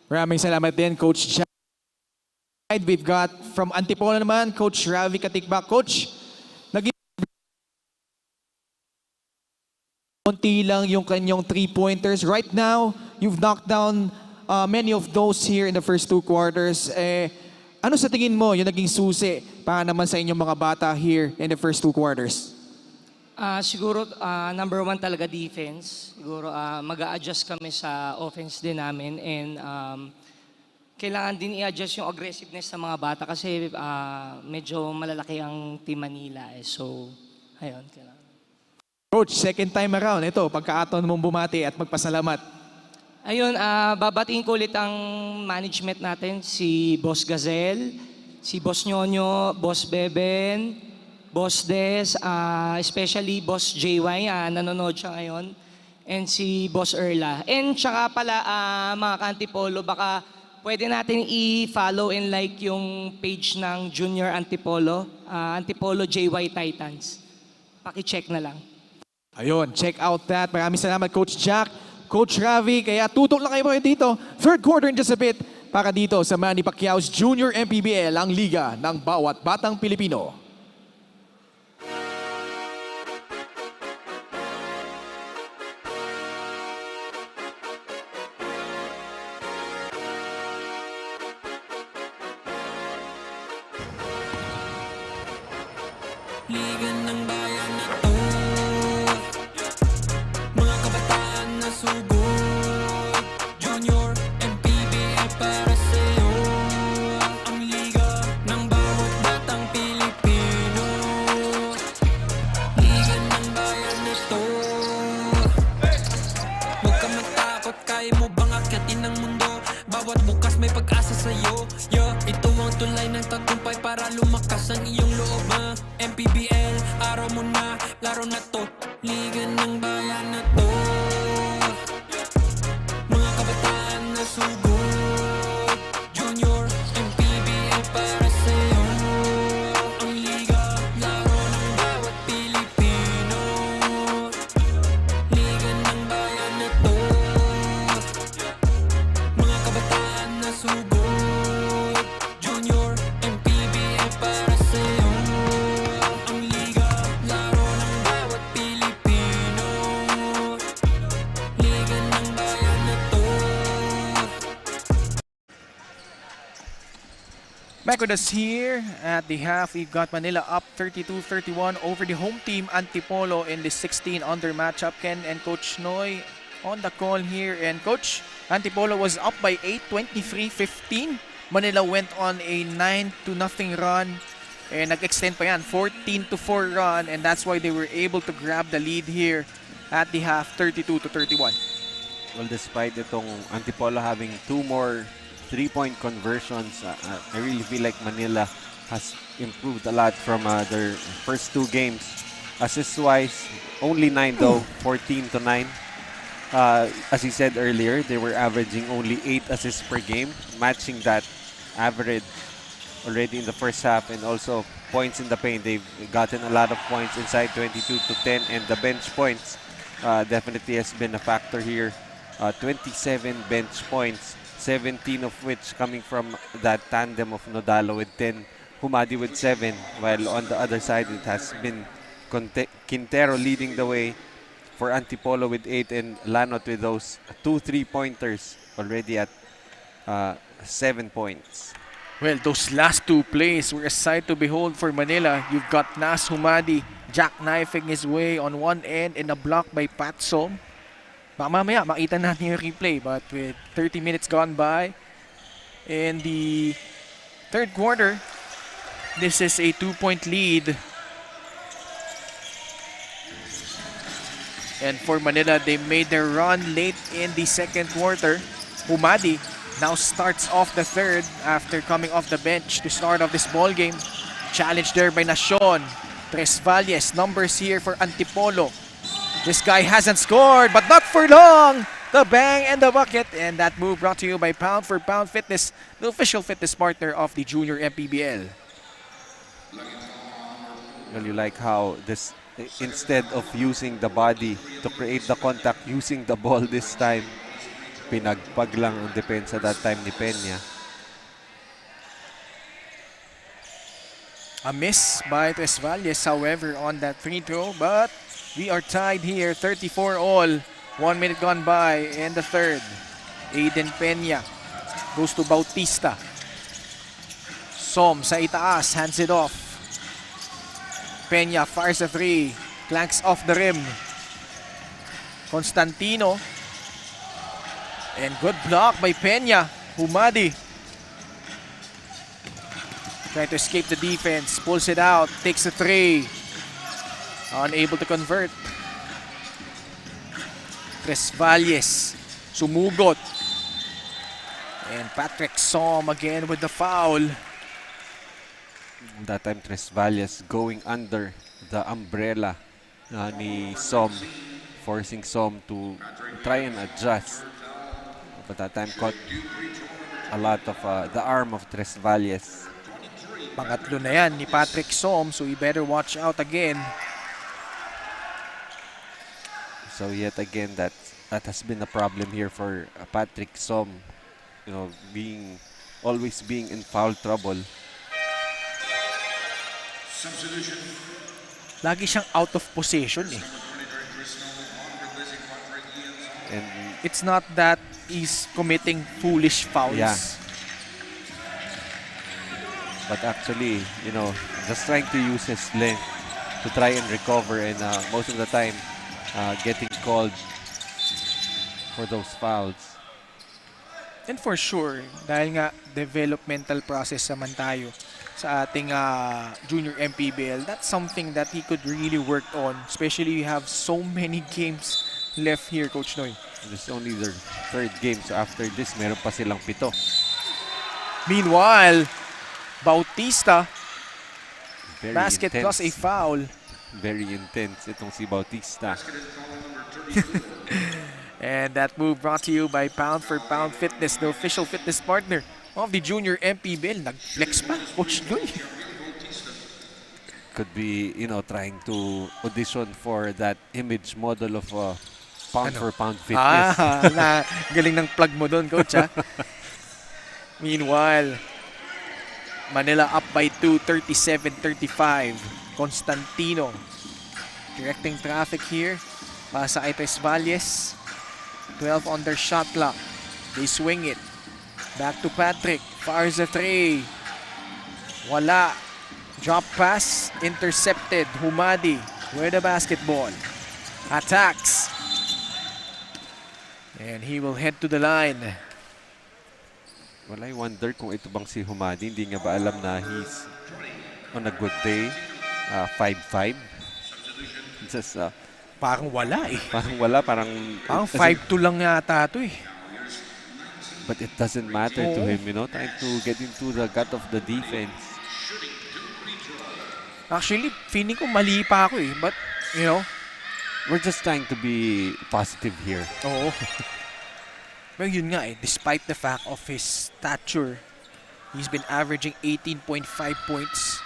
Maraming salamat din, Coach Jack. We've got from Antipolo naman, Coach Ravi Katikbak. Coach, konti lang yung kanyang 3-pointers. Right now, you've knocked down many of those here in the first 2 quarters. Ano sa tingin mo yung naging susi para naman sa inyong mga bata here in the first 2 quarters? Siguro, number 1 talaga defense. Siguro, mag-a-adjust kami sa offense din namin and kailangan din i-adjust yung aggressiveness sa mga bata kasi medyo malalaki ang Team Manila. So, ayun, kailangan. Coach, second time around, ito, pagkaaton mong bumati at magpasalamat. Ayun, babatiin ko ulit ang management natin, si Boss Gazelle, si Boss Nyonyo, Boss Beben, Boss Des, especially Boss JY, nanonood siya ngayon, and si Boss Erla. And tsaka pala, mga ka-Antipolo, baka pwede natin i-follow and like yung page ng Junior Antipolo, Antipolo JY Titans. Paki-check na lang. Ayun, check out that. Maraming salamat, Coach Jack. Coach Ravi, kaya tutok lang kayo dito. Third quarter in just a bit para dito sa Manny Pacquiao's Junior MPBL, ang liga ng bawat batang Pilipino. Liga ng bayan na to, mga kabataan na sugod. Junior, MPBL para sa'yo. Ang liga ng bawat batang Pilipino. Liga ng bayan na to, tagumpay para lumakas ang iyong loob. MPBL, araw mo na, laro na to, liga ng bayan na to. Mga kabataan na sugod, Junior MPBL para sa'yo. Ang liga, laro ng bawat Pilipino. Liga ng bayan na to. Mga kabataan na sugod, Junior MPBL para sa'yo. Ang liga, laro ng bawat Pilipino. Liga ng bayan na to. Back with us here at the half, we've got Manila up 32-31 over the home team Antipolo in the 16 under matchup. Ken and Coach Noy on the call here. And Coach, Antipolo was up by 8, 23-15. Manila went on a 9-0 run. And nag-extend pa yan, 14-4 run. And that's why they were able to grab the lead here at the half, 32-31. Well, despite itong Antipolo having 2 more 3-point conversions, I really feel like Manila has improved a lot from their first 2 games. Assist-wise, only 9 though, 14-9. As he said earlier, they were averaging only 8 assists per game, matching that average already in the first half. And also points in the paint, they've gotten a lot of points inside 22-10, and the bench points definitely has been a factor here. 27 bench points, 17 of which coming from that tandem of Nodalo with 10, Humadi with 7, while on the other side it has been Quintero leading the way for Antipolo with 8, and Lanot with those 2 3-pointers already at 7 points. Well, those last 2 plays were a sight to behold for Manila. You've got Nas Humadi jackknifing his way on one end and a block by Pat Som. Mamaya, makita natin yung replay, but with 30 minutes gone by in the third quarter, this is a 2-point lead. And for Manila, they made their run late in the second quarter. Humadi now starts off the third after coming off the bench to start off this ball game. Challenged there by Nacion. Tres Valles, numbers here for Antipolo. This guy hasn't scored, but not for long. The bang and the bucket. And that move brought to you by Pound for Pound Fitness, the official fitness partner of the Junior MPBL. Well, you like how this, instead of using the body to create the contact, using the ball this time, pinagpag lang ang depensa that time ni Peña. A miss by Tres Valles, however, on that free throw, but we are tied here, 34 all. 1 minute gone by in the third. Aiden Peña goes to Bautista. Som sa itaas, hands it off. Peña fires a 3, clanks off the rim. Constantino. And good block by Peña. Humadi trying to escape the defense, pulls it out, takes a 3. Unable to convert. Tres Valles sumugot. And Patrick Som again with the foul. That time Tres Valles going under the umbrella ni Som, forcing Som to try and adjust. But that time caught a lot of the arm of Tres Valles. Pangatlo na yan ni Patrick Som, so he better watch out again. So yet again, that has been a problem here for Patrick Som, you know, always being in foul trouble. Lagi siyang out of position eh. And It's not that he's committing foolish fouls. Yeah. But actually, you know, just trying to use his length to try and recover, and most of the time getting called for those fouls. And for sure, dahil nga developmental process naman tayo sa ating junior MPBL, that's something that he could really work on, especially you have so many games left here, Coach Noy. This is only their third game, so after this, meron pa silang 7. Meanwhile, Bautista, Very basket plus a intense. foul. Very intense itong si Bautista. And that move brought to you by Pound for Pound Fitness, the official fitness partner of the Junior MPBL. Nag-flex pa, Coach Joy. Could be, trying to audition for that image model of pound for pound fitness. Galing ng plug mo doon, Coach, ha? Meanwhile, Manila up by 2, 37-35. Constantino directing traffic here. Pasa kay Tres Valles. 12 on their shot clock. They swing it. Back to Patrick. Fires a three. Wala. Drop pass. Intercepted. Humadi with the basketball. Attacks. And he will head to the line. Well, I wonder kung ito bang si Humadi. Hindi nga ba alam na he's on a good day. 5'5". Just, Parang wala eh. parang wala. Parang 5'2 lang yata ito eh. But it doesn't matter to him, trying to get into the gut of the defense. Actually, feeling ko mali pa ako eh. But, We're just trying to be positive here. oo. Pero yun nga eh, despite the fact of his stature, he's been averaging 18.5 points.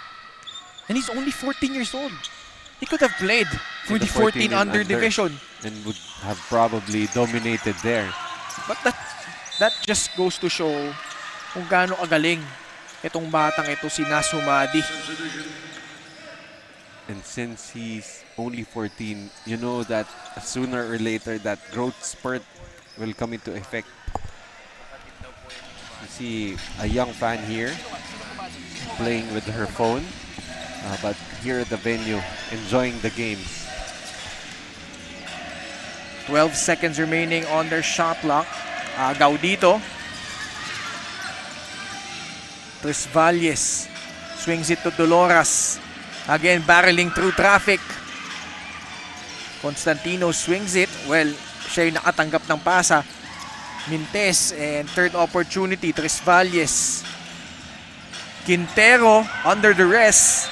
And he's only 14 years old. He could have played for In the 14 under division. And would have probably dominated there. But that just goes to show kung gaano kagaling itong batang ito si Nasumadi. And since he's only 14, you know that sooner or later that growth spurt will come into effect. You see a young fan here playing with her phone, but here at the venue enjoying the games. 12 seconds remaining on their shot clock. Agaw dito. Tres Valles swings it to Dolores. Again, barreling through traffic. Constantino swings it. Well, siya yung nakatanggap ng pasa. Mintes and third opportunity. Tres Valles. Quintero under the rest.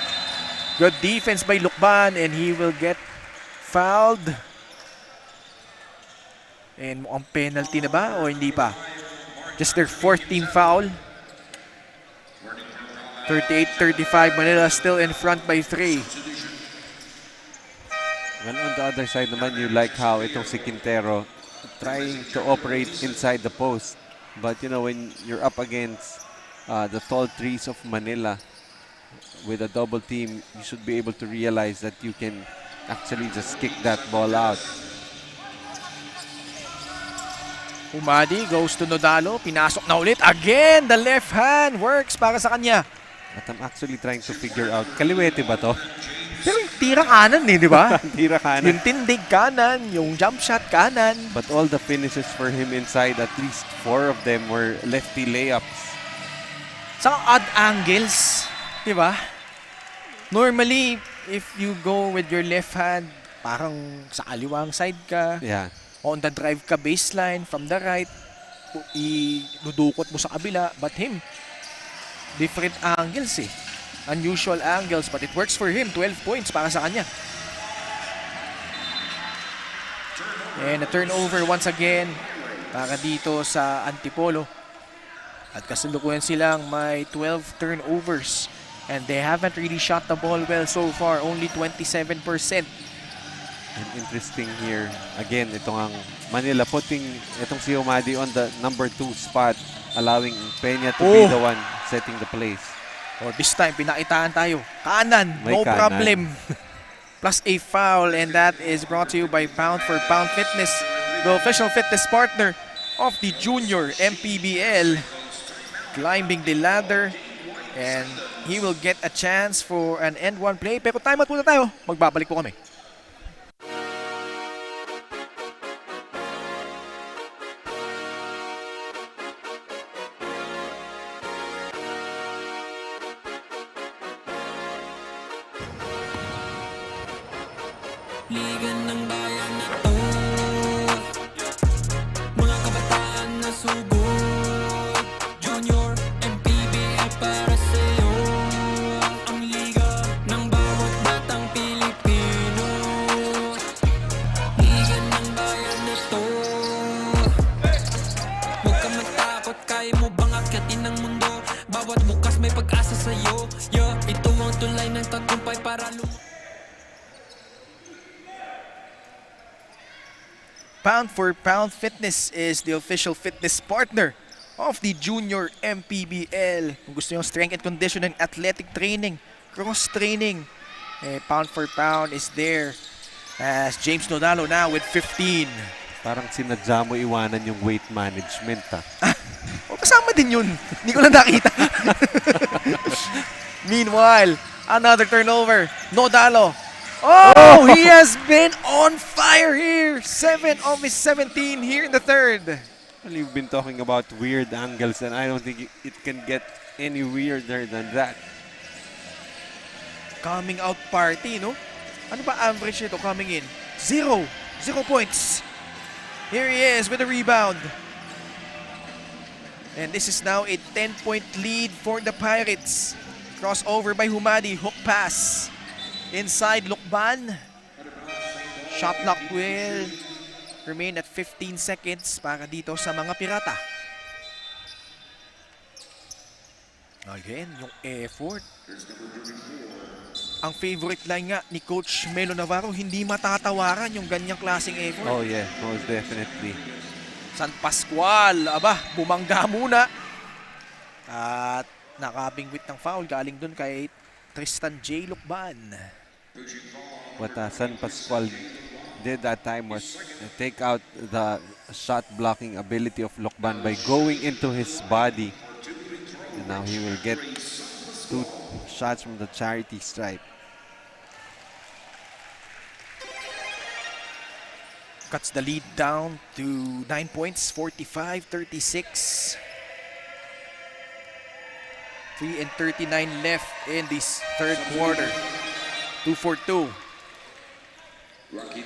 Good defense by Lukban and he will get fouled. And mukhang penalty na ba o hindi pa? Just their fourth team foul. 38-35. Manila still in front by 3. Well, on the other side naman, you like how itong si Quintero trying to operate inside the post. But when you're up against the tall threes of Manila with a double team, you should be able to realize that you can actually just kick that ball out. Umadi goes to Nodalo. Pinasok na ulit. Again, the left hand works para sa kanya. But I'm actually trying to figure out, kaliwete ba to? Pero yung tira kanan eh, di ba? Tira kanan. Yung tindig kanan, yung jump shot kanan. But all the finishes for him inside, at least 4 of them were lefty layups. Sa odd angles, di ba? Normally, if you go with your left hand, parang sa kaliwang side ka. Yeah. On the drive ka baseline from the right, idudukot mo sa kabila. But him, different angles eh. Unusual angles, but it works for him. 12 points para sa kanya. And a turnover once again para dito sa Antipolo. At kasalukuyan silang may 12 turnovers. And they haven't really shot the ball well so far. Only 27%. And interesting here, again, itong ang Manila putting itong si Umadi on the number 2 spot, allowing Peña to be the one setting the place. This time, pinakitaan tayo. Kanan, May no kanan. problem. Plus a foul, and that is brought to you by Pound for Pound Fitness, the official fitness partner of the Junior MPBL. Climbing the ladder, and he will get a chance for an end one play. Pero time out muna tayo. Magbabalik po kami. Liga ng bayan na to, mga kabataan na sugod, Junior MPBL para sa'yo. tulay ng tagumpay para Pound for Pound Fitness is the official fitness partner of the Junior MPBL. Kung gusto nyo strength and conditioning, athletic training, cross-training, Pound for Pound is there. As James Nodalo now with 15. Parang sinadya mo iwanan yung weight management, ha? O, kasama din yun. Hindi ko lang nakita. Meanwhile, another turnover. Nodalo. Oh, he has been on fire here. 7 of his 17 here in the third. Well, you've been talking about weird angles, and I don't think it can get any weirder than that. Coming out party, no? Ano ba average nito coming in? 0 points. Here he is with a rebound. And this is now a 10-point lead for the Pirates. Crossover by Humadi, hook pass. Inside Lukban. Shot clock will remain at 15 seconds para dito sa mga Pirata. Again, yung effort. Ang favorite line nga ni Coach Melo Navarro, hindi matatawaran yung ganyang klaseng effort. Oh yeah, most definitely. San Pascual, aba, bumangga muna. At nakabingwit ng foul galing dun kay Tristan J. Lukban. What San Pascual did that time was take out the shot blocking ability of Lokban by going into his body. And now he will get 2 shots from the charity stripe. Cuts the lead down to 9 points, 45-36. 3:39 left in this third quarter. 2 for 2. Okay.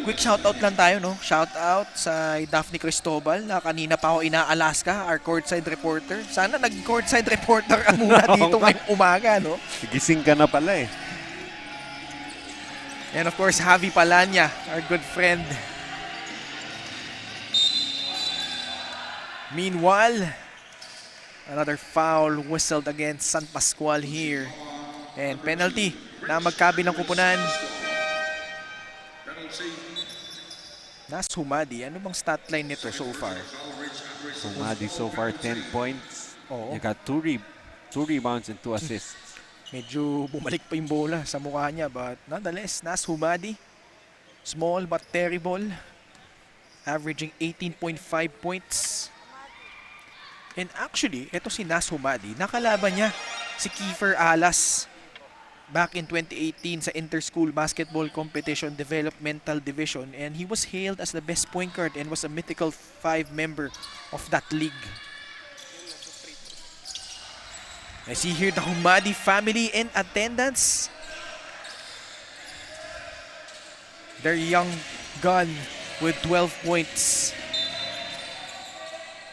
Quick shoutout lang tayo, no? Shoutout sa Daphne Cristobal na kanina pa ako ina-Alaska, our courtside reporter. Sana nag-courtside reporter ka muna dito ngayong umaga, no? Gising ka na pala eh. And of course, Javi Palanya, our good friend. Meanwhile, another foul whistled against San Pascual here. And penalty na magkabilang kupunan. Nas Humadi, ano bang stat line nito so far? Humadi so far 10 points. Oo. You got 2 rebounds and 2 assists. Medyo bumalik pa yung bola sa mukha niya, but nonetheless, Nas Humadi, small but terrible, averaging 18.5 points. And actually, ito si Nas Humadi, nakalaban niya si Kiefer Alas back in 2018 sa Inter-School Basketball Competition Developmental Division, and he was hailed as the best point guard and was a mythical 5 member of that league. I see here the Humadi family in attendance. Their young gun with 12 points.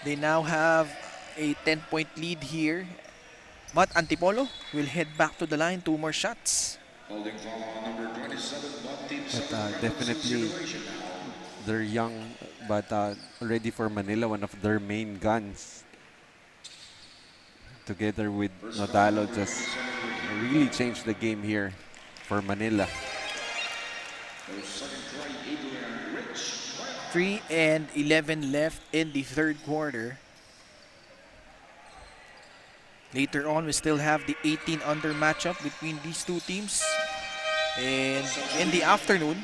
They now have a 10-point lead here. But Antipolo will head back to the line, 2 more shots. But definitely, they're young, but already for Manila, one of their main guns. Together with Nodalo, just really changed the game here for Manila. 3:11 left in the third quarter. Later on, we still have the 18-under matchup between these two teams. And in the afternoon,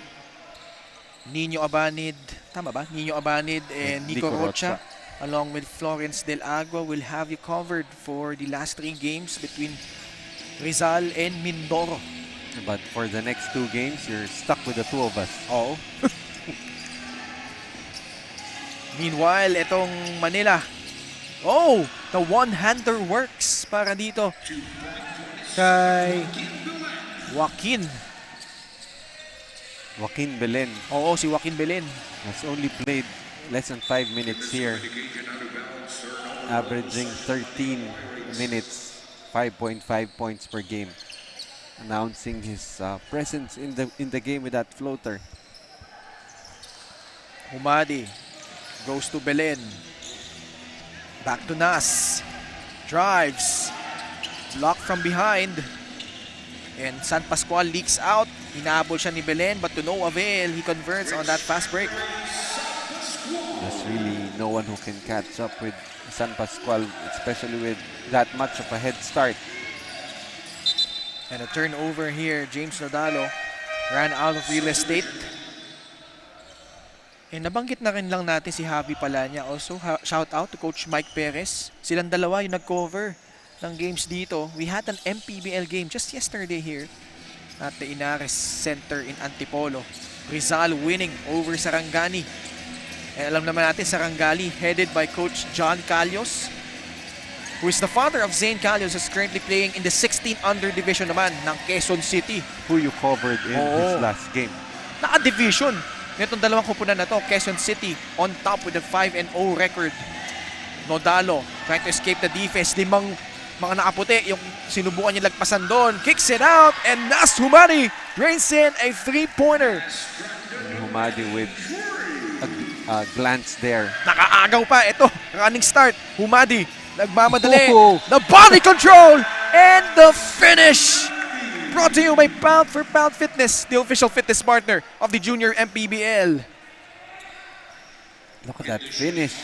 Nino Abanid, tama ba? Nino Abanid and Nico Rocha, along with Florence Del Agua, will have you covered for the last 3 games between Rizal and Mindoro. But for the next 2 games, you're stuck with the 2 of us. Oo. Meanwhile, itong Manila, oh, the one-hander works para dito kay Joaquin. Joaquin Belen Oo, si Joaquin Belen. has only played less than 5 minutes here, averaging 13 minutes, 5.5 points per game, announcing his presence in the game with that floater. Humadi goes to Belen. Back to Nas. Drives. Blocked from behind. And San Pascual leaks out. Hinabol siya ni Belen but to no avail. He converts on that fast break. There's really no one who can catch up with San Pascual, especially with that much of a head start. And a turnover here. James Nodalo ran out of real estate. And nabanggit na rin lang natin si Javi Palanya. Also, shout out to Coach Mike Perez. Silang dalawa yung nag-cover ng games dito. We had an MPBL game just yesterday here at the Ynares Center in Antipolo. Rizal winning over Sarangani. And alam naman natin, Sarangani headed by Coach John Calios, who is the father of Zane Calios, is currently playing in the 16 under division naman ng Quezon City. Who you covered in his last game. Naka-division. Nitong dalawang kupunan na to, Quezon City on top with a 5-0 record. Nodalo trying to escape the defense. Limang mga nakaputi yung sinubukan niya lagpasan doon. Kicks it out and Nas Humadi rains in a 3-pointer. Humadi with a glance there. Nakaagaw pa. Ito, running start. Humadi nagmamadali. Oh. The body control and the finish. Brought to you by Pound for Pound Fitness, the official fitness partner of the Junior MPBL. Look at that finish.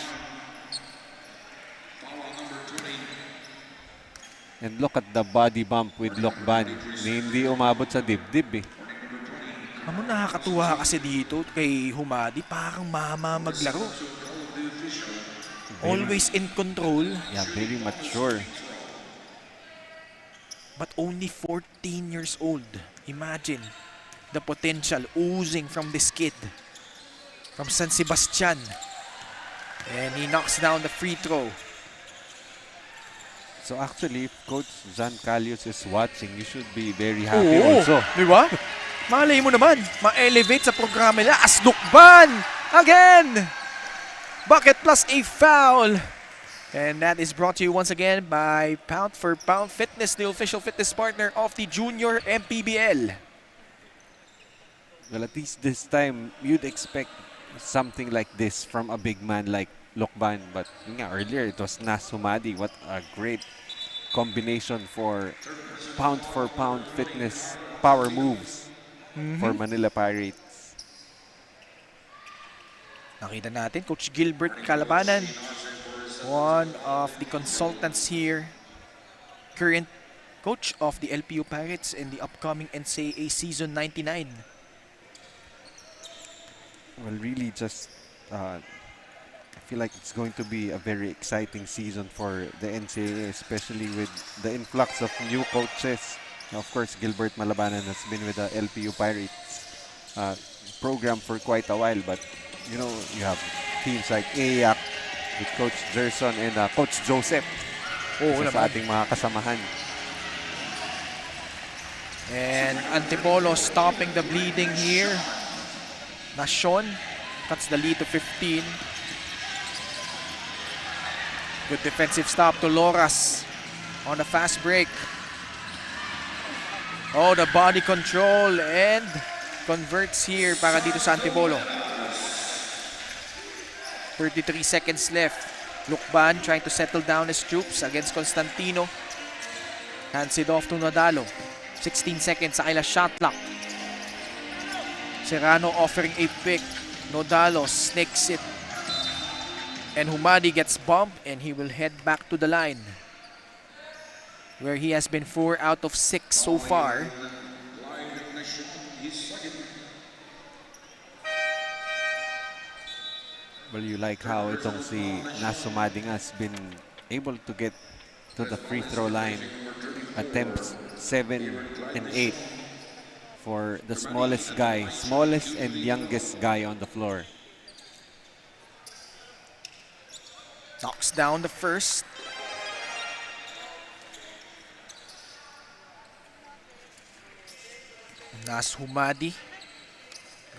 And look at the body bump with Lokban. Hindi umabot sa dibdib eh. Ano nakakatuwa kasi dito kay Humadi, parang mama maglaro. Always in control. Yeah, very mature. But only 14 years old. Imagine the potential oozing from this kid from San Sebastian. And he knocks down the free throw. So actually, if Coach John Calios is watching, you should be very happy also. Di ba? Malay mo naman, ma-elevate sa programa nila. Asdukban! Again! Bucket plus a foul. And that is brought to you once again by Pound for Pound Fitness, the official fitness partner of the Junior MPBL. Well, at least this time, you'd expect something like this from a big man like Lokban. But earlier, it was Nas Humadi. What a great combination for Pound Fitness power moves for Manila Pirates. Nakita natin, Coach Gilbert Calabanan, one of the consultants here, current coach of the LPU Pirates in the upcoming NCAA Season 99. Well, really just, I feel like it's going to be a very exciting season for the NCAA, especially with the influx of new coaches. Of course, Gilbert Malabanan has been with the LPU Pirates program for quite a while, but you know, you have teams like AYAC with Coach Gerson and Coach Joseph. Isa sa ating mga kasamahan. And Antipolo stopping the bleeding here. Nashon cuts the lead to 15. Good defensive stop to Loras on the fast break. Oh, the body control and converts here para dito sa Antipolo. 33 seconds left. Lukban trying to settle down his troops against Constantino. Hands it off to Nodalo. 16 seconds sa kanila shot clock. Serrano offering a pick. Nodalo snakes it. And Humadi gets bumped and he will head back to the line, where he has been 4 out of 6 so far. Well, you like how itong si Nas Humadi has been able to get to the free throw line. Attempts 7 and 8 for the smallest and youngest guy on the floor. Knocks down the first. Nas Humadi,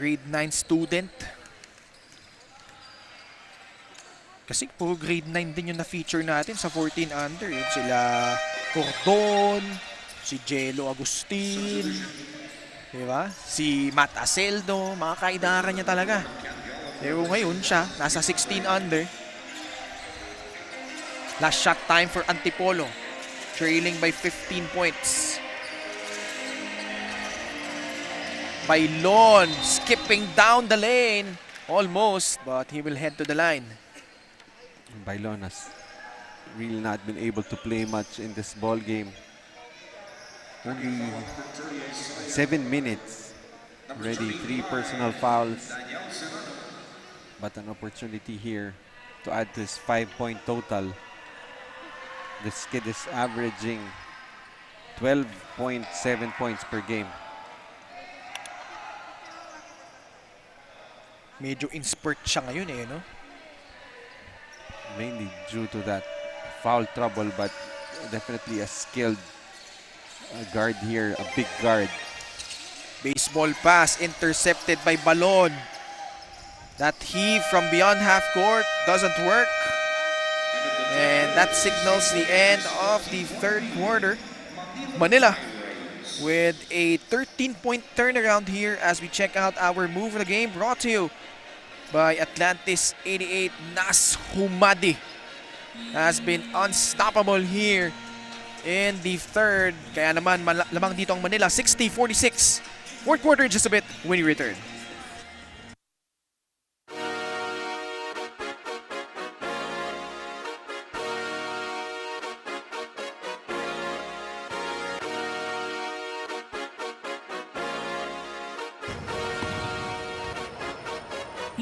grade 9 student. Kasi puro grade 9 din yung na-feature natin sa 14 under. Yun sila Cordon, si Jello Agustin, diba? Si Matt Aceldo, mga kaidaran niya talaga. Pero ngayon siya, nasa 16 under. Last shot time for Antipolo, trailing by 15 points. Bailon skipping down the lane. Almost, but he will head to the line. Bailon has really not been able to play much in this ball game. Only 7 minutes. Already 3 personal fouls. But an opportunity here to add to his 5-point total. This kid is averaging 12.7 points per game. Medyo in-spurt siya ngayon eh, no? Mainly due to that foul trouble, but definitely a skilled guard here, a big guard. Baseball pass intercepted by Balon. That heave from beyond half court doesn't work. And that signals the end of the third quarter. Manila with a 13-point turnaround here as we check out our move of the game, brought to you by Atlantis 88. Nas Humadi has been unstoppable here in the third. Kaya naman lamang dito ang Manila, 60-46. Fourth quarter just a bit when we return.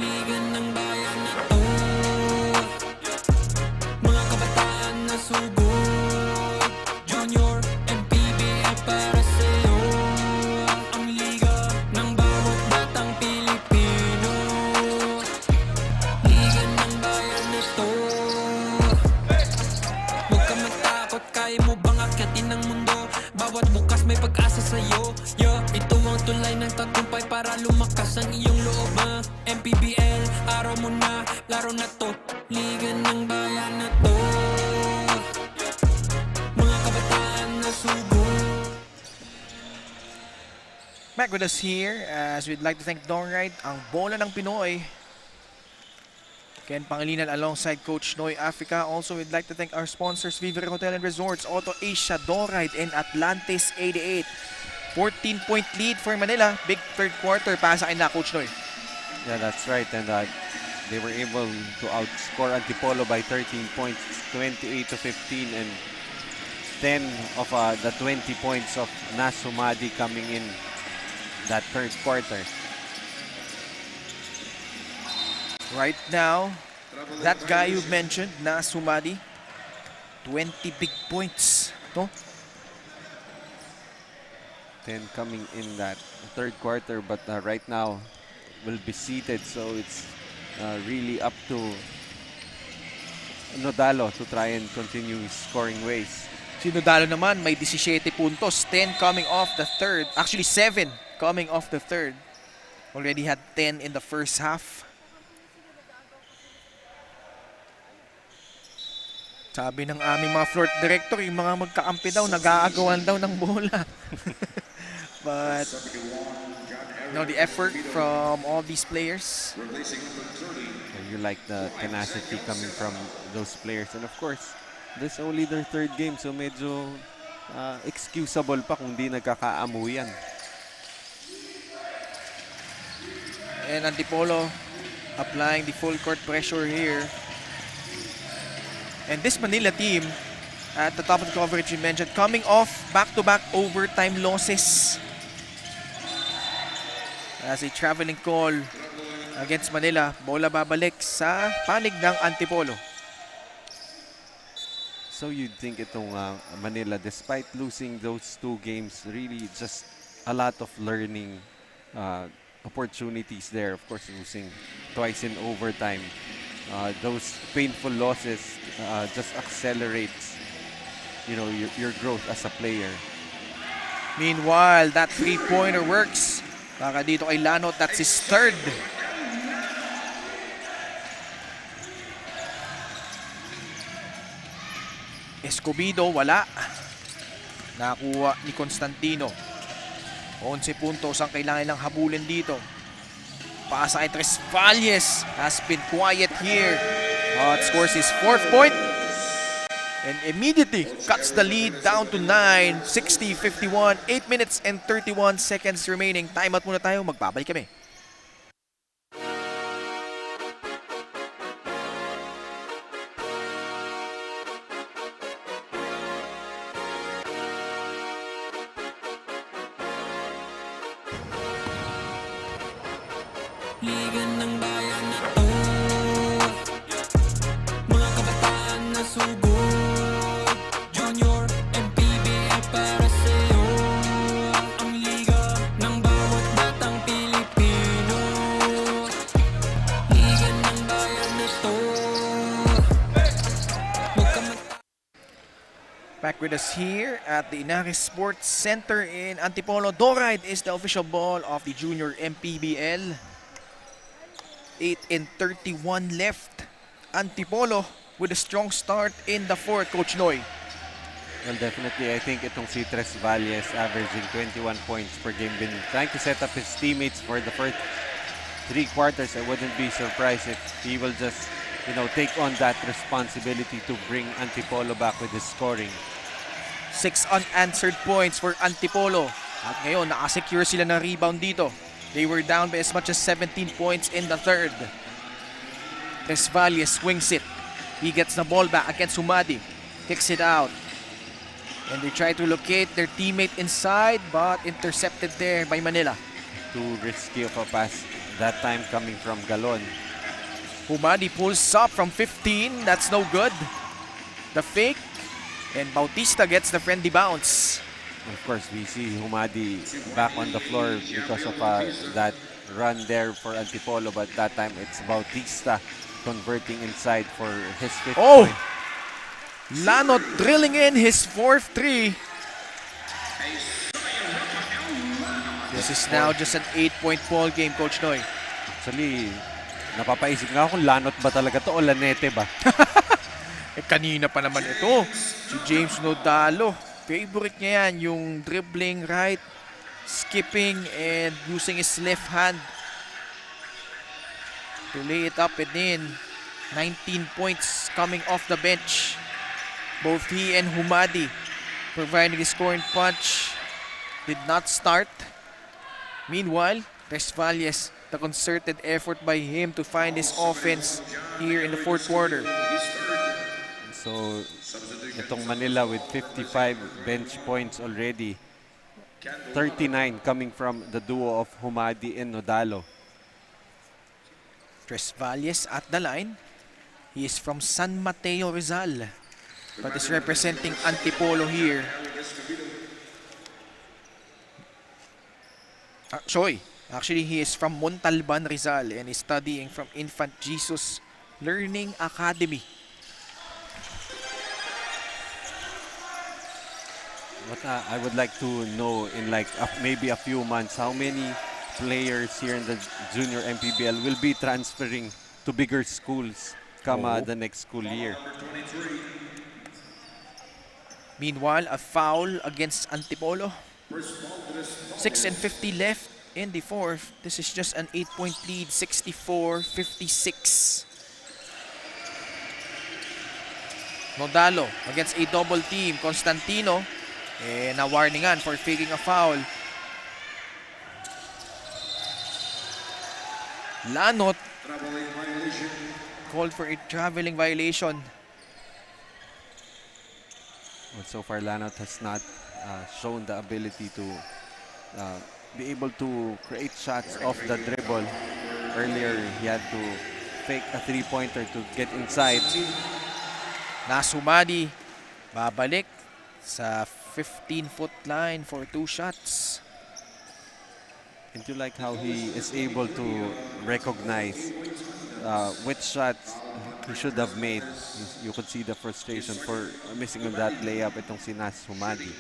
Liga ng bayan na to, mga kabataan na sugod. Junior, MPBL para sa'yo. Ang liga ng bawat batang Pilipino. Liga ng bayan na to. Huwag ka matakot, kaya mo bang akyatin ang mundo? Bawat bukas may pag-asa sa'yo. Ito ang tulay ng tagumpay para lumakas ang iyong loob. MPBL, araw mo na, laro na to. Liga ng bayan na to, mga kabataan na sugod. Back with us here as we'd like to thank Donride, ang bola ng Pinoy. Ken Pangilinan alongside Coach Noy Africa. Also, we'd like to thank our sponsors, Vivere Hotel and Resorts, Auto Asia, Donride, and Atlantis 88. 14-point lead for Manila. Big third quarter para sa na Coach Noy. Yeah, that's right. And they were able to outscore Antipolo by 13 points, 28-15, and 10 of the 20 points of Nas Humadi coming in that third quarter. Right now, that guy you mentioned, Nas Humadi, 20 big points. No? 10 coming in that third quarter, but right now will be seated, so it's really up to Nodalo to try and continue scoring ways. Si Nodalo naman may 17 puntos, 10 coming off the third. Actually 7 coming off the third. Already had 10 in the first half. Sabi ng aming mga floor director, yung mga magkakampi daw, nag-aagawan daw ng bola. But the effort from all these players. You like the tenacity coming from those players. And of course, this is only their third game, so medyo excusable pa kung di nagkakaamuyan. And Antipolo applying the full court pressure here. And this Manila team, at the top of the coverage you mentioned, coming off back-to-back overtime losses. As a traveling call against Manila, bola babalik sa panig ng Antipolo. So you'd think itong Manila, despite losing those two games, really just a lot of learning opportunities there. Of course, losing twice in overtime. Those painful losses just accelerates, your growth as a player. Meanwhile, that three-pointer works. Baka dito kay Lanot, that's his third. Escobedo, wala. Nakuha ni Constantino. 11 puntos ang kailangan lang habulin dito. Pasa kay Tres Valles has been quiet here. Scores his fourth point. and immediately cuts the lead down to 9, 60-51, 8 minutes and 31 seconds remaining. Timeout muna tayo, magbabalik kami. Liga ng bayan na to, mga kabataan na sugod, Junior MPBL para sa'yo. Ang liga ng bawat batang Pilipino, liga ng bayan na to. Back with us here at the Ynares Sports Center in Antipolo. Doride is the official ball of the Junior MPBL. 8:31 left. Antipolo with a strong start in the fourth, Coach Noy. Well, definitely, I think itong si Tres Valles averaging 21 points per game. Been trying to set up his teammates for the first 3 quarters. I wouldn't be surprised if he will just, take on that responsibility to bring Antipolo back with his scoring. 6 unanswered points for Antipolo. At ngayon, nakasecure sila ng rebound dito. They were down by as much as 17 points in the third. Tres Valles swings it. He gets the ball back against Humadi. Kicks it out. And they try to locate their teammate inside, but intercepted there by Manila. Too risky of a pass that time coming from Galon. Humadi pulls up from 15. That's no good. The fake. And Bautista gets the friendly bounce. Of course, we see Humadi back on the floor because of that run there for Antipolo. But that time, it's Bautista converting inside for his 5th point. Lanot drilling in his 4th 3. This is now just an 8-point ball game, Coach Noy. Actually, napapaisip nga ako kung Lanot ba talaga to o Lanete ba? Kanina pa naman ito. Si James Nodalo. Favorite niya yan, yung dribbling right, skipping, and using his left hand to lay it up and in. 19 points coming off the bench. Both he and Humadi providing a scoring punch. Did not start. Meanwhile, Tres Valles, the concerted effort by him to find his offense here in the fourth quarter. So, itong Manila with 55 bench points already. 39 coming from the duo of Humadi and Nodalo. Tres Valles at the line. He is from San Mateo, Rizal, but is representing Antipolo here. Actually, he is from Montalban, Rizal, and is studying from Infant Jesus Learning Academy. What I would like to know in maybe a few months, how many players here in the Junior MPBL will be transferring to bigger schools come the next school year. Meanwhile, a foul against Antipolo. 6:50 left in the fourth. This is just an 8-point lead, 64-56. Nodalo against a double team. Constantino, na-warningan for faking a foul. Lanot called for a traveling violation. Well, so far, Lanot has not shown the ability to be able to create shots off the dribble. Earlier, he had to fake a 3-pointer to get inside. Nasumadi, babalik sa 15-foot line for 2 shots. And you like how he is able to recognize which shots he should have made. You could see the frustration for missing on that layup itong si Nasumadi.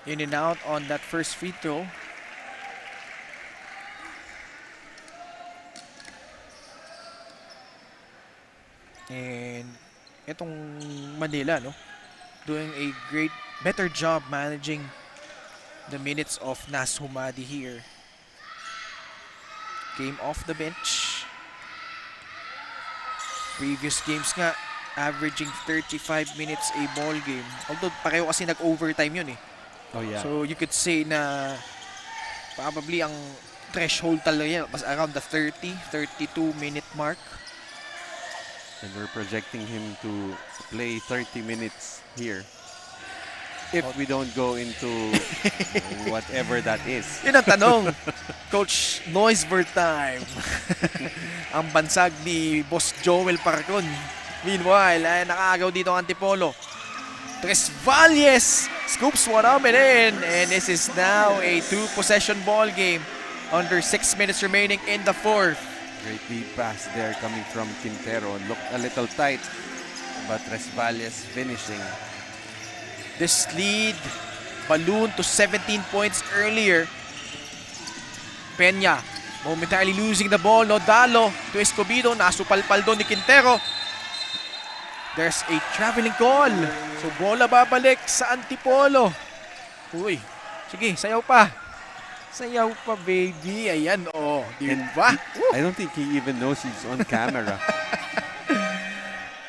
In and out on that first free throw. And itong Manila, doing a better job managing the minutes of Nas Humadi here. Came off the bench. Previous games nga, averaging 35 minutes a ball game. Although pareho kasi nag-overtime yun eh. Oh yeah. So you could say na probably ang threshold talaga yan was around the 32 minute mark. And we're projecting him to play 30 minutes here. If we don't go into whatever that is. Yun ang tanong. Coach Noisberg time. Ang bansag ni Boss Joel Parcon. Meanwhile, ay nakagaw dito ang Antipolo. Tres Valles scoops one up and in. And this is now a 2-possession ball game. Under 6 minutes remaining in the fourth. Great lead pass there coming from Quintero. Looked a little tight, but Tres Valles finishing. This lead ballooned to 17 points earlier. Peña momentarily losing the ball. Nodalo to Escobedo. Nasupalpal doon ni Quintero. There's a traveling call. So bola babalik sa Antipolo. Uy, sige, sayaw pa. Sayaw pa, baby. Ayan, oh. Di ba? I don't think he even knows he's on camera.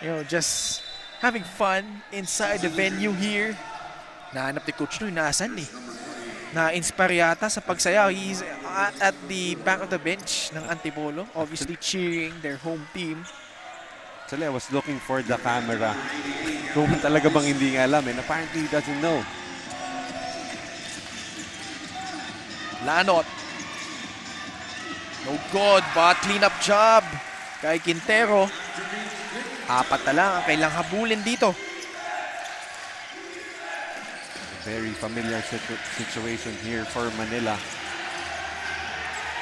You know, just having fun inside the venue here. Nahanap ni Coach Noy, naasan eh. Na-inspire yata sa pagsayaw. He's at the back of the bench ng Antipolo, obviously cheering their home team. Actually, I was looking for the camera. Kung talaga bang hindi niya alam, and apparently he doesn't know. Lanot. No good, but clean up job kay Quintero. 4 na lang ang kailang habulin dito. Very familiar situation here for Manila.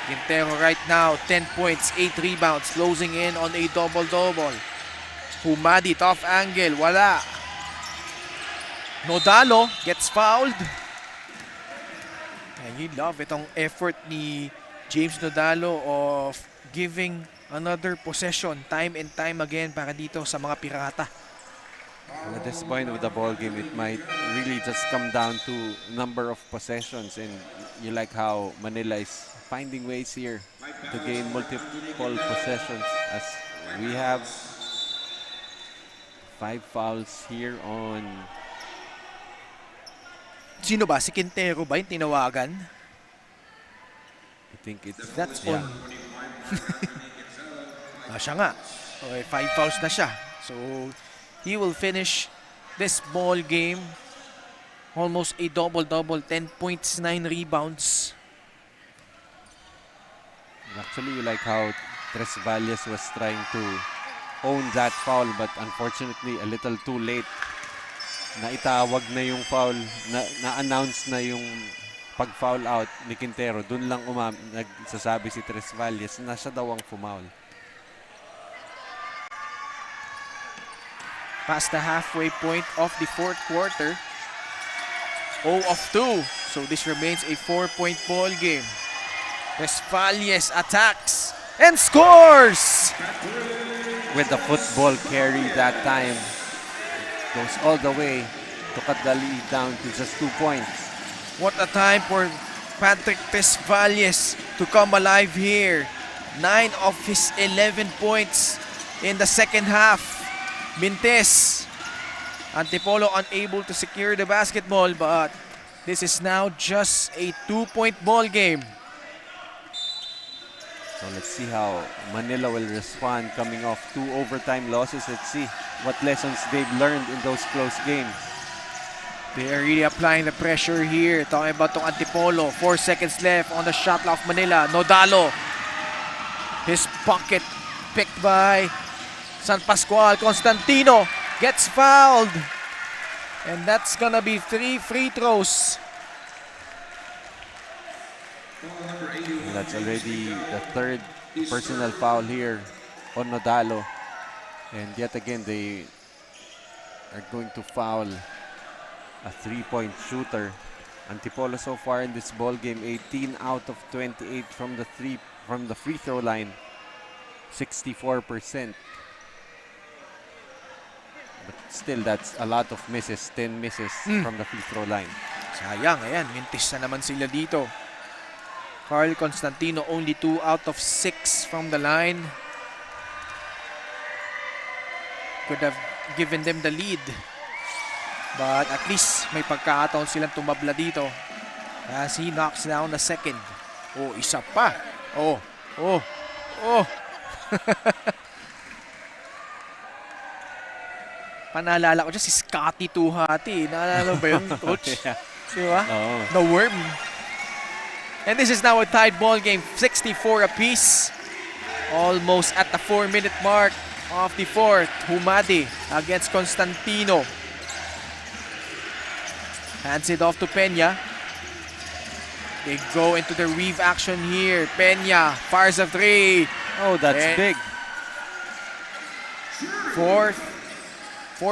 Quintero right now, 10 points, 8 rebounds, closing in on a double-double. Humadi, tough angle, wala. Nodalo gets fouled. And you love itong effort ni James Nodalo of giving another possession time and time again para dito sa mga Pirata. And at this point of the ball game, it might really just come down to number of possessions, and you like how Manila is finding ways here to gain multiple possessions, as we have 5 fouls here on. Sino ba? Si Quintero ba yung tinawagan? I think it's That's on. Siya nga. Okay, 5 fouls na siya. So, he will finish this ball game almost a double-double, 10 points, 9 rebounds. Actually, you like how Tres Valles was trying to own that foul, but unfortunately, a little too late. Naitawag na yung foul, na-announce na yung pag-foul out ni Quintero. Doon lang nagsasabi si Tres Valles na siya daw ang fumoul. Past the halfway point of the fourth quarter. 0 of 2. So this remains a 4-point ball game. Tres Valles attacks and scores! With the football carry that time, goes all the way to cut the lead down to just 2 points. What a time for Patrick Tres Valles to come alive here. 9 of his 11 points in the second half. Mintes. Antipolo unable to secure the basketball, but this is now just a 2-point ball game. So let's see how Manila will respond coming off 2 overtime losses. Let's see what lessons they've learned in those close games. They are really applying the pressure here. Talking about tong Antipolo. 4 seconds left on the shot clock of Manila. Nodalo. His pocket picked by San Pascual. Constantino gets fouled. And that's gonna be 3 free throws. And that's already the 3rd personal foul here on Nodalo. And yet again, they are going to foul a 3-point shooter. Antipolo so far in this ball game, 18 out of 28 from the free throw line, 64%. But still, that's a lot of misses, 10 misses from the free throw line. Sayang, ayan, mintis na naman sila dito. Carl Constantino only 2 out of 6 from the line. could have given them the lead. But at least may pagkakataon silang tumabla dito as he knocks down the second. Oh, isa pa. Oh. Panaalala ko dyan si Scotty Tuhati. Naalala ba yun, coach? Yeah. Diba? Oo. The worm. And this is now a tied ball game, 64 apiece. Almost at the 4-minute mark of the fourth. Humadi against Constantino. Hands it off to Peña. They go into the weave action here. Peña fires a three. Oh, that's And big. 4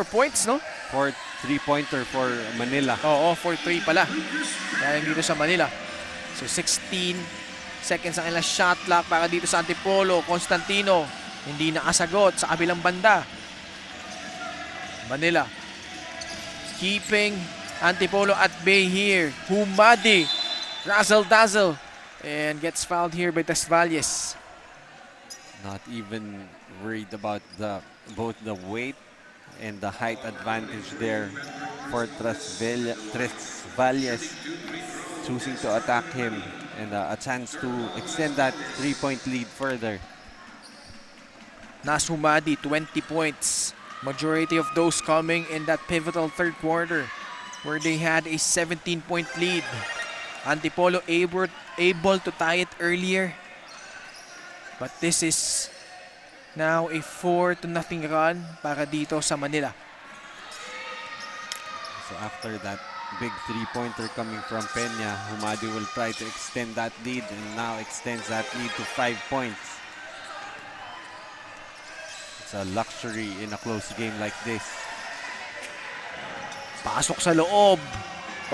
points, no? For 3-pointer for Manila. Oo, 4-3 pala. Dahil dito sa Manila. So 16 seconds ang ilang shot clock para dito sa Antipolo. Constantino hindi nakasagot sa kabilang banda. Manila keeping Antipolo at bay here. Humadi razzle-dazzle and gets fouled here by Tesvalles. Not even worried about both the weight and the height advantage there for Tesvalles, choosing to attack him and a chance to extend that 3-point lead further. Nas Humadi, 20 points. Majority of those coming in that pivotal third quarter where they had a 17-point lead. Antipolo able to tie it earlier. But this is now a 4-0 run para dito sa Manila. So after that big 3-pointer coming from Peña, Humadi will try to extend that lead and now extends that lead to 5 points. It's a luxury in a close game like this. Pasok sa loob.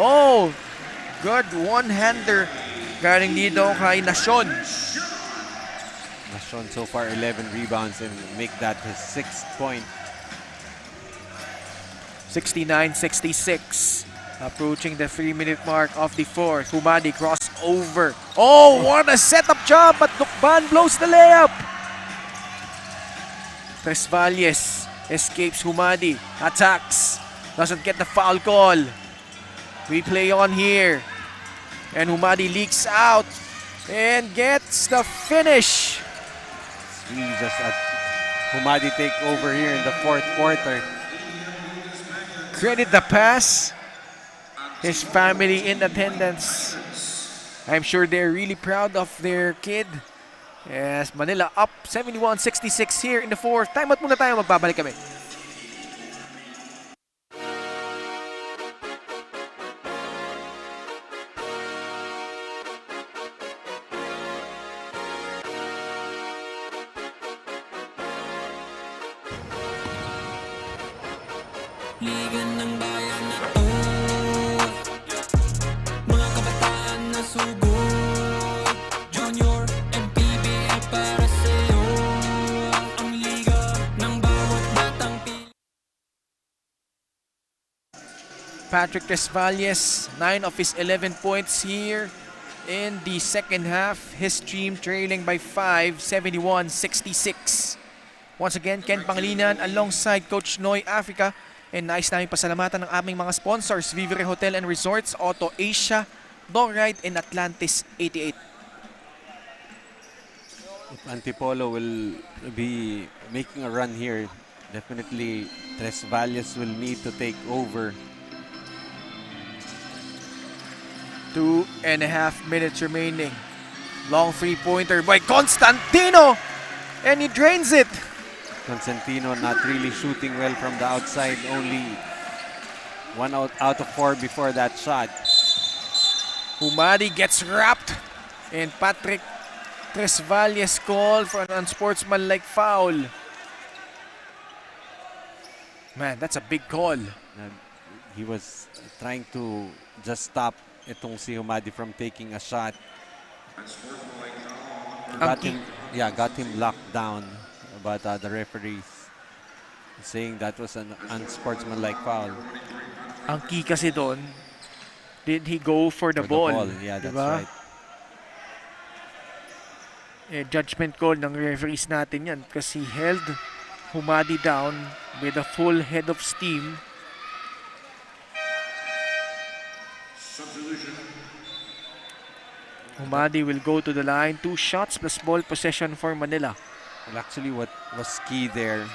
Oh! Good one-hander galing dito kay Nacion. Nacion so far 11 rebounds and make that his 6th point. 69-66. Approaching the 3-minute mark of the fourth. Humadi crossover. Oh, what a setup job, but Lukban blows the layup. Tesvalles escapes Humadi. Attacks. Doesn't get the foul call. We play on here. And Humadi leaks out and gets the finish. We just Humadi take over here in the fourth quarter. Credit the pass. His family in attendance. I'm sure they're really proud of their kid. Yes, Manila up 71-66 here in the fourth. Time out muna tayo, magbabalik kami. Liga ng bayan na to, mga kabataan na sugod. Junior, MPBL para sa'yo, ang liga ng bawat batang Patrick Tesvalles, 9 of his 11 points here in the second half. His team trailing by 5, 71-66. Once again, Ken Pangilinan alongside Coach Noy Africa. And nais namin pasalamatan ng aming mga sponsors, Vivere Hotel and Resorts, Auto Asia, Doride, and Atlantis 88. If Antipolo will be making a run here, definitely Tesvalles will need to take over. 2.5 minutes remaining. Long three-pointer by Constantino, and he drains it. Constantino not really shooting well from the outside, only 1 out of 4 before that shot. Humadi gets wrapped, and Patrick Tesvalles called for an unsportsmanlike foul. Man, that's a big call. He was trying to just stop itong si Humadi from taking a shot. Got him locked down. But the referees saying that was an unsportsmanlike foul. Ang key kasi doon, did he go for the ball? Yeah, that's diba? right. Judgment call ng referees natin yan kasi he held Humadi down with a full head of steam. Humadi will go to the line. 2 shots plus ball possession for Manila. Well, actually, what was key there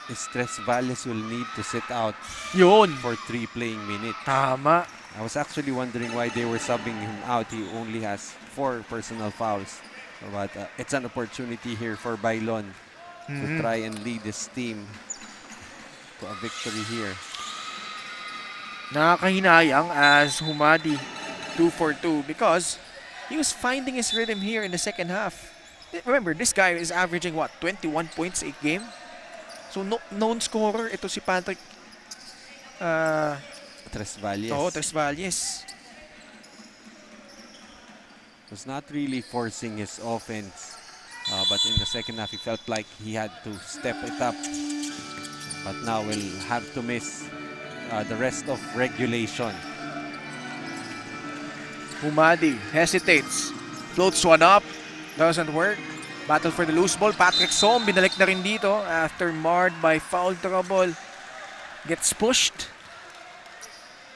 is Tres Valles will need to sit out Yun! for 3 playing minutes. Tama. I was actually wondering why they were subbing him out. He only has 4 personal fouls. But it's an opportunity here for Bailon to try and lead his team to a victory here. Nakakahinayang as Humadi 2 for 2 because he was finding his rhythm here in the second half. Remember, this guy is averaging what, 21 points a game? So known scorer ito si Patrick Tres Valles Tres Valles. was not really forcing his offense, but in the second half he felt like he had to step it up. But now we'll have to miss the rest of regulation. Humadi hesitates. Floats one up. Doesn't work. Battle for the loose ball. Patrick Som binalik na rin dito after marred by foul trouble. Gets pushed.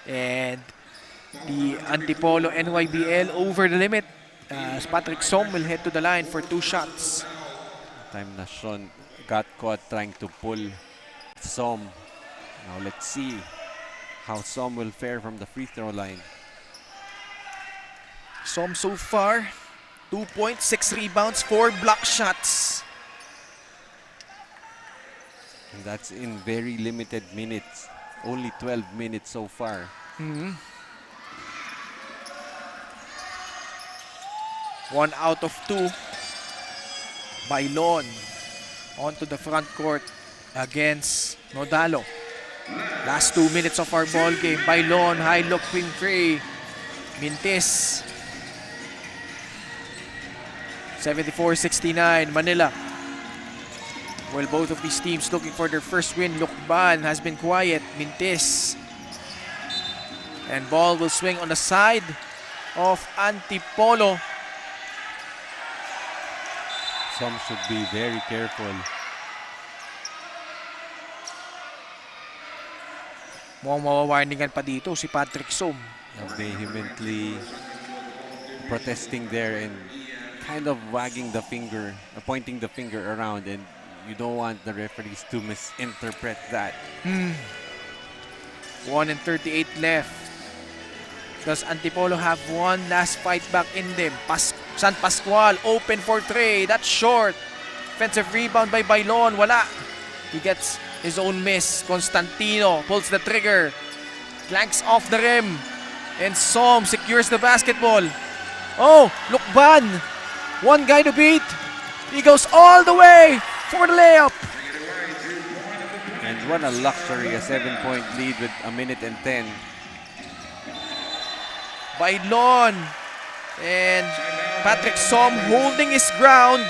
And the Antipolo NYBL over the limit as Patrick Som will head to the line for 2 shots. Time na Sean got caught trying to pull Som. Now let's see how Som will fare from the free throw line. Som so far, 2 points, 6 rebounds, 4 block shots. And that's in very limited minutes. Only 12 minutes so far. 1 out of 2. Bailon onto the front court against Nodalo. Last 2 minutes of our ball game. Bailon, high look, wing free. Mintis. 74-69, Manila. Well, both of these teams looking for their first win. Lukban has been quiet. Mintis. And ball will swing on the side of Antipolo. Some should be very careful. Mukhang mawawarningan pa dito si Patrick Som. Vehemently protesting there and kind of wagging the finger, pointing the finger around, and you don't want the referees to misinterpret that. 1:38 left. Does Antipolo have one last fight back in them? San Pascual open for 3. That's short. Offensive rebound by Bailon. Wala. He gets his own miss. Constantino pulls the trigger. Clanks off the rim. And Som secures the basketball. Oh, Lukban. One guy to beat. He goes all the way for the layup. And what a luxury, a 7-point lead with a minute and 10. Bailon and Patrick Som holding his ground.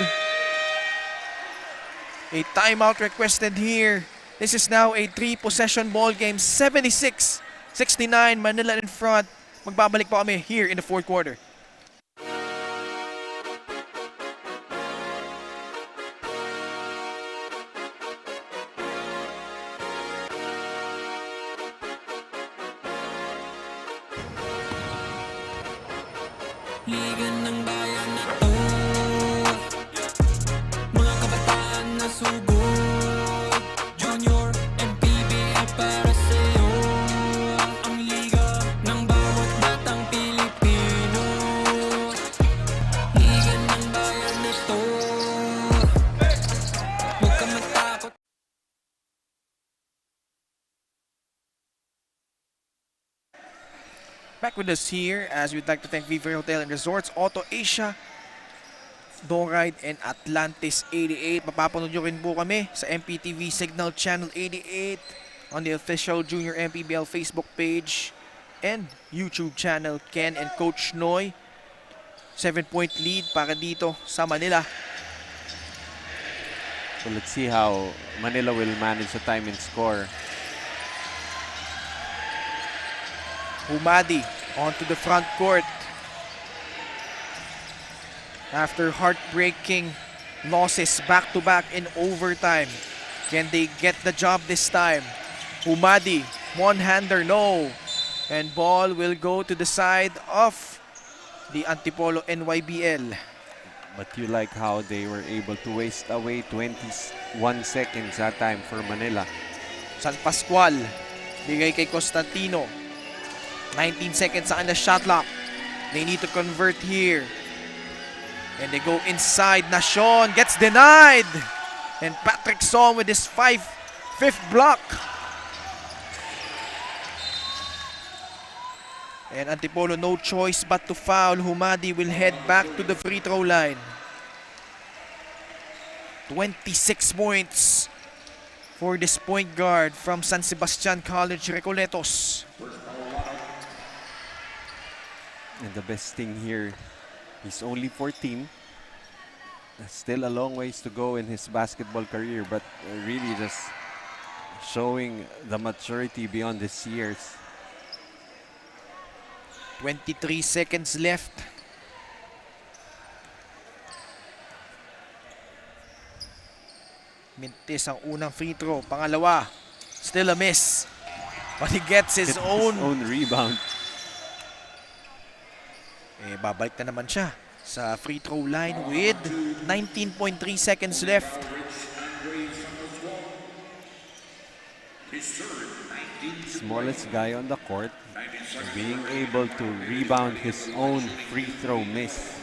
A timeout requested here. This is now a 3-possession ball game. 76-69, Manila in front. Magbabalik pa kami here in the 4th quarter. Liga ng bayan na to, mga kabataan na sugod. Junior, MPBL para sa'yo. Ang liga ng bawat batang Pilipino. Liga ng bayan na to, huwag ka matakot. Back with us here as we'd like to thank Viva Hotel and Resorts, Auto Asia, Doride, and Atlantis 88. Mapapanood nyo rin po kami sa MPTV Signal Channel 88 on the official Junior MPBL Facebook page and YouTube channel. Ken and Coach Noy. 7-point lead para dito sa Manila. So let's see how Manila will manage the time and score. Humadi onto the front court. After heartbreaking losses back-to-back in overtime. Can they get the job this time? Humadi, one-hander, no. And ball will go to the side of the Antipolo NYBL. But you like how they were able to waste away 21 seconds that time for Manila. San Pascual, bigay kay Constantino. 19 seconds sa kanilang shot clock. They need to convert here. And they go inside. Nacion gets denied. And Patrick Song with his fifth block. And Antipolo no choice but to foul. Humadi will head back to the free throw line. 26 points for this point guard from San Sebastian College, Recoletos. And the best thing here, he's only 14. Still a long ways to go in his basketball career, but really just showing the maturity beyond his years. 23 seconds left. Mintis ang unang free throw. Pangalawa, still a miss. But he gets his own rebound. Babalik na naman siya sa free throw line with 19.3 seconds left. Smallest guy on the court, being able to rebound his own free throw miss.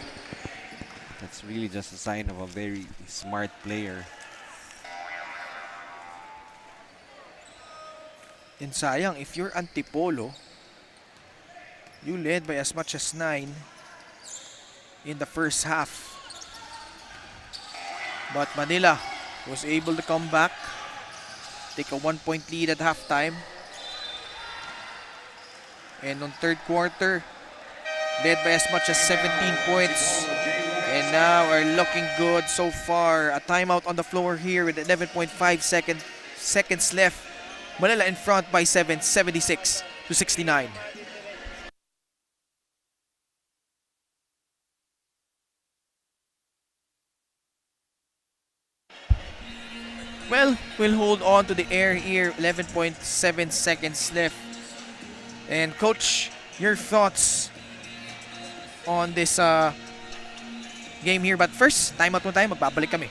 That's really just a sign of a very smart player. And sayang, if you're Antipolo, you led by as much as 9 in the first half. But Manila was able to come back, take a 1-point lead at halftime. And on third quarter, led by as much as 17 points. And now are looking good so far. A timeout on the floor here with 11.5 seconds left. Manila in front by 7, 76 to 69. Well, we'll hold on to the air here. 11.7 seconds left. And Coach, your thoughts on this game here. But first, timeout mo tayo. Magbabalik kami.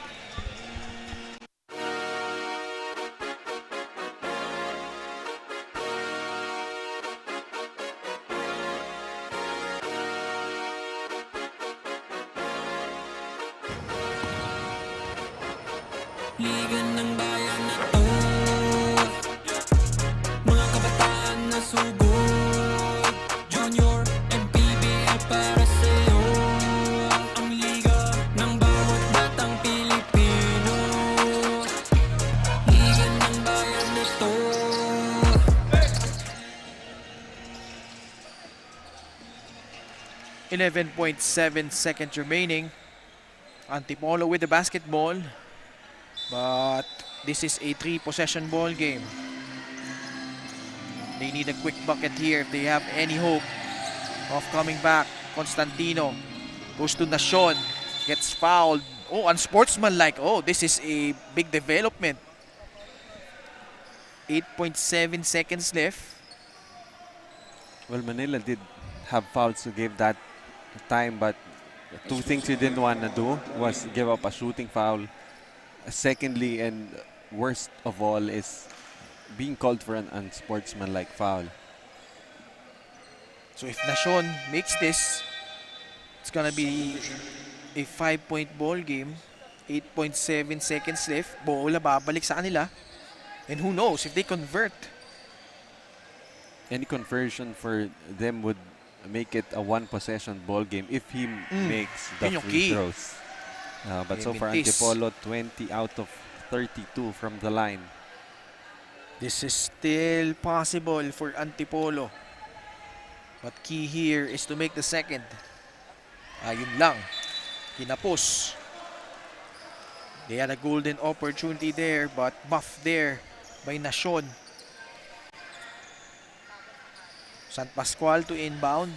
Liga ng bayan na to, mga kabataan na sugod, Junior, MPBL para sa'yo. Ang liga ng bawat batang Pilipino, liga ng bayan na to. .7 seconds remaining. Antipolo with the basketball. But this is a 3-possession ball game. They need a quick bucket here if they have any hope of coming back. Constantino goes to Nacion, gets fouled. Oh, unsportsmanlike. Oh, this is a big development. 8.7 seconds left. Well, Manila did have fouls to give that time, but two things you didn't want to do was give up a shooting foul. Secondly, and worst of all, is being called for an unsportsmanlike foul. So if Nacion makes this, it's gonna be a 5-point ball game. 8.7 seconds left. Bola babalik sa kanila. And who knows if they convert. Any conversion for them would make it a 1-possession ball game if he makes the Yun yung free key. throws. But so far, Mintis. Antipolo 20 out of 32 from the line. This is still possible for Antipolo. But key here is to make the second. Ayun lang. Kinapos. They had a golden opportunity there, but buffed there by Nacion. San Pascual to inbound.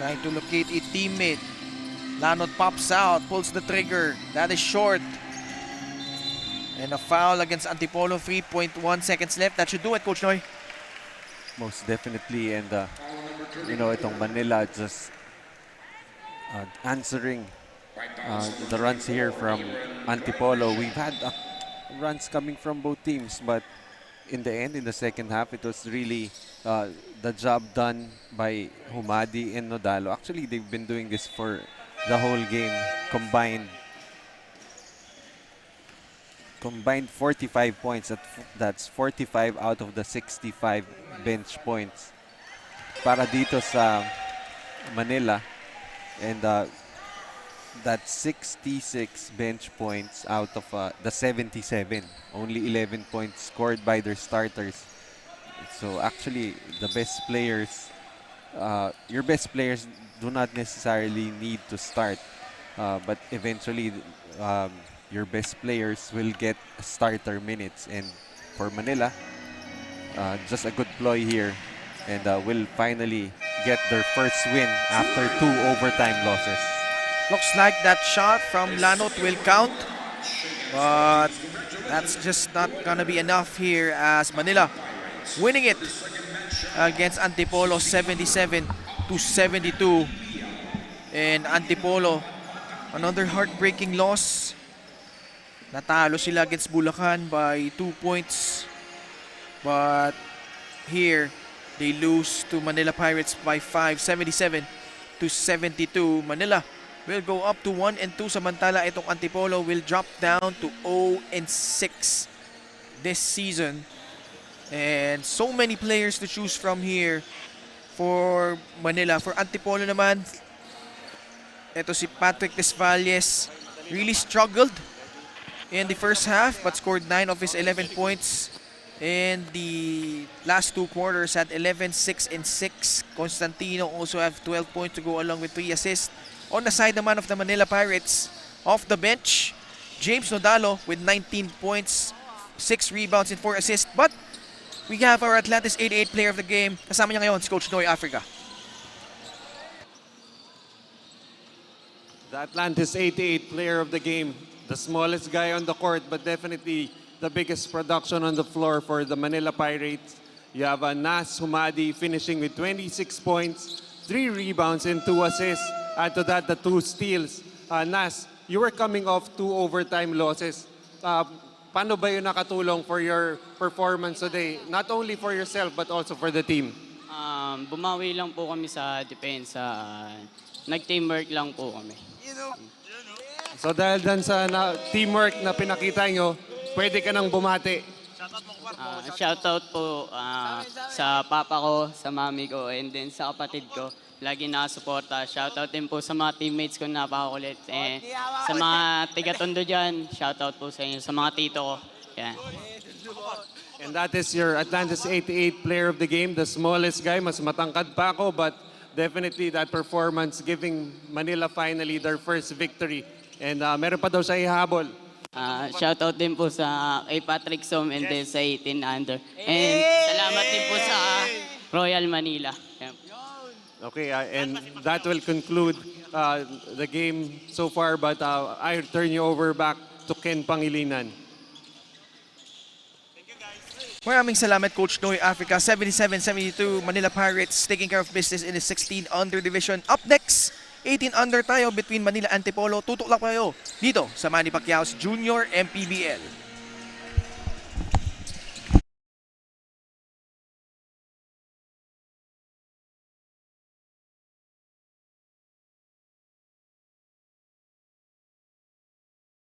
Trying to locate a teammate. Lanot pops out, pulls the trigger. That is short. And a foul against Antipolo, 3.1 seconds left. That should do it, Coach Noy. Most definitely, and itong Manila just answering the runs here from Antipolo. We've had runs coming from both teams, but in the end, in the second half, it was really the job done by Humadi and Nodalo. Actually, they've been doing this for the whole game combined. Combined 45 points. That's 45 out of the 65 bench points para dito sa Manila. And that's 66 bench points out of the 77. Only 11 points scored by their starters. So actually, the best players, your best players do not necessarily need to start. But eventually, your best players will get starter minutes. And for Manila, just a good ploy here. And will finally get their first win after 2 overtime losses. Looks like that shot from Lanot will count. But that's just not gonna be enough here as Manila winning it against Antipolo 77-72. And Antipolo, another heartbreaking loss. Natalo sila against Bulacan by 2 points. But here, they lose to Manila Pirates by 5, 77-72. Manila will go up to 1-2, samantala itong Antipolo will drop down to 0-6 this season. And so many players to choose from here for Manila. For Antipolo naman, ito si Patrick Desvalles really struggled in the first half but scored 9 of his 11 points. In the last 2 quarters had 11, 6, and 6. Constantino also have 12 points to go along with 3 assists. On the side naman of the Manila Pirates, off the bench, James Nodalo with 19 points, 6 rebounds, and 4 assists. But we have our Atlantis 88 player of the game. Kasama niya ngayon si Coach Noy Africa. The Atlantis 88 player of the game, the smallest guy on the court, but definitely the biggest production on the floor for the Manila Pirates. You have Nas Humadi finishing with 26 points, 3 rebounds, and 2 assists. Add to that, the 2 steals. Nas, you were coming off 2 overtime losses. Paano ba yun nakatulong for your performance today? Not only for yourself, but also for the team. Bumawi lang po kami sa depensa. Nag-teamwork lang po kami. So dahil dyan sa teamwork na pinakita nyo, pwede ka nang bumati. Shoutout po sa papa ko, sa mami ko, and then sa kapatid ko. Lagi nakasuporta. Shoutout din po sa mga teammates ko na napakakulit. Sa mga tiga-tondo dyan, shoutout po sa inyo. Sa mga tito ko. Yeah. And that is your Atlantis 88 player of the game, the smallest guy. Mas matangkad pa ako, but definitely that performance giving Manila finally their first victory. And meron pa daw siya ihabol. Shoutout din po sa kay Patrick Som and then sa 18 under. And salamat din po sa Royal Manila. Yeah. Okay, and that will conclude the game so far, but I turn you over back to Ken Pangilinan. Maraming salamat, Coach Noy Africa. 77-72, Manila Pirates taking care of business in the 16 under division. Up next, 18 under tayo between Manila and Antipolo. Tutok lang kayo dito sa Manny Pacquiao's Junior MPBL.